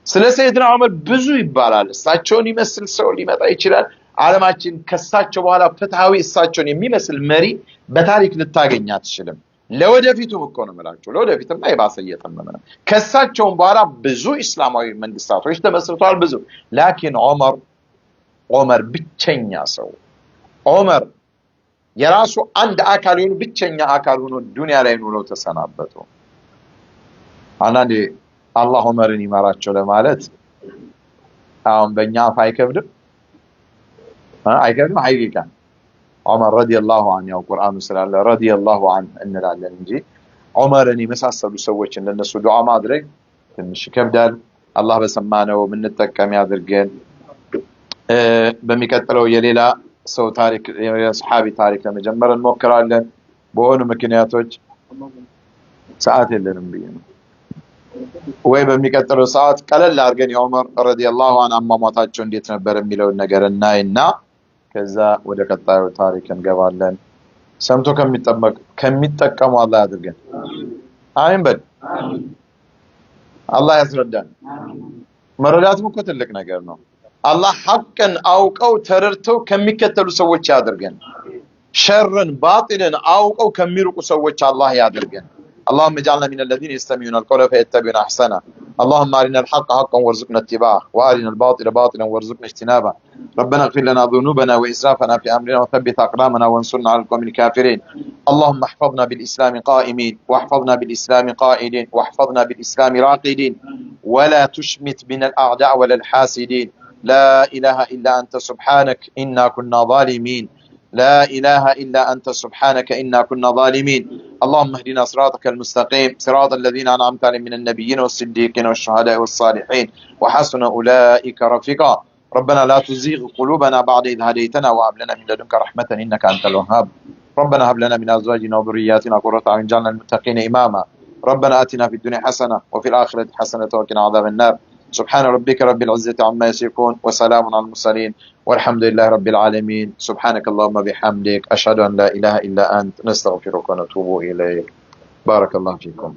ስለ ሰይድና ዑመር ብዙ ይባላል። እሳቸውን ይመስል ሰው ሊመጣ ይችላል። ዓለማችን ከሳቸው በኋላ ፍትሃዊ እሳቸውን የሚመስል መሪ በታሪክ ልታገኝ አትችልም። ለወደፊቱም እኮ ነው የምላችሁ፣ ለወደፊትም ላይ ባሰ እየተመመ ነው። ከሳቸውም በኋላ ብዙ እስላማዊ መንግስታቶች ተመስርተዋል። ብዙ ላኪን ዑመር ብቸኛ ሰው፣ ዑመር የራሱ አንድ አካል ሆኖ ብቸኛ አካል ሆኖ ዱንያ ላይ ኖረው ተሰናበቱ። አንዳንዴ አላህ ዑመርን ይማራቸው ለማለት አሁን በእኛ አፍ አይከብድም። ሐቂቃ ዑመር ረዲየላሁ ዐንሁ ያው ቁርአኑ ስላለ ረዲየላሁ ዐንሁ እንላለን እንጂ ዑመርን የመሳሰሉ ሰዎች እንደነሱ ዱዓ ማድረግ ትንሽ ይከብዳል። አላህ በሰማነው የምንጠቀም ያድርገን። በሚቀጥለው የሌላ ሰው ታሪክ የሰሃቢ ታሪክ ለመጀመር እንሞክራለን። በሆኑ ምክንያቶች ሰዓት የለንም ብዬ ነው ወይ በሚቀጥለው ሰዓት ቀለል አድርገን የዑመር ረዲየላሁ ዐንሁ አሟሟታቸው እንዴት ነበር የሚለውን ነገር እናይና ከዛ ወደ ቀጣዩ ታሪክ እንገባለን። ሰምቶ ከሚጠቀሙ አላህ ያድርገን። አሜን በል። አላህ ያስረዳን። መረዳትም እኮ ትልቅ ነገር ነው። አላህ ሐቅን አውቀው ተረድተው ከሚከተሉ ሰዎች ያድርገን። ሸርን ባጢልን አውቀው ከሚርቁ ሰዎች አላህ ያድርገን። اللهم اجعلنا من الذين يستمعون القول فيتبعون احسنه. اللهم ارنا الحق حقا وارزقنا اتباعه وارنا الباطل باطلا وارزقنا اجتنابه. ربنا اغفر لنا ذنوبنا واسرافنا في امرنا وثبت اقدامنا وانصرنا على القوم الكافرين. اللهم احفظنا بالاسلام قائمين واحفظنا بالاسلام قائدين واحفظنا بالاسلام راقدين ولا تشمت بنا الاعداء ولا الحاسدين. لا اله الا انت سبحانك انا كنا ظالمين. لا إله إلا أنت سبحانك إنا كنا ظالمين. اللهم اهدنا صراطك المستقيم صراط الذين أنعمت عليهم من النبيين والصديقين والشهداء والصالحين وحسن أولئك رفيقا. ربنا لا تزيغ قلوبنا بعد إذ هديتنا وهب لنا من لدنك رحمة إنك أنت الوهاب. ربنا هب لنا من أزواجنا وذرياتنا قرة أعين واجعلنا للمتقين إماما. ربنا آتنا في الدنيا حسنة وفي الآخرة حسنة وقنا عذاب النار. سبحان ربك رب العزة عما يصفون وسلام على المرسلين والحمد لله رب العالمين. سبحانك اللهم بحمدك أشهد أن لا إله إلا أنت نستغفرك ونتوب إليك. بارك الله فيكم.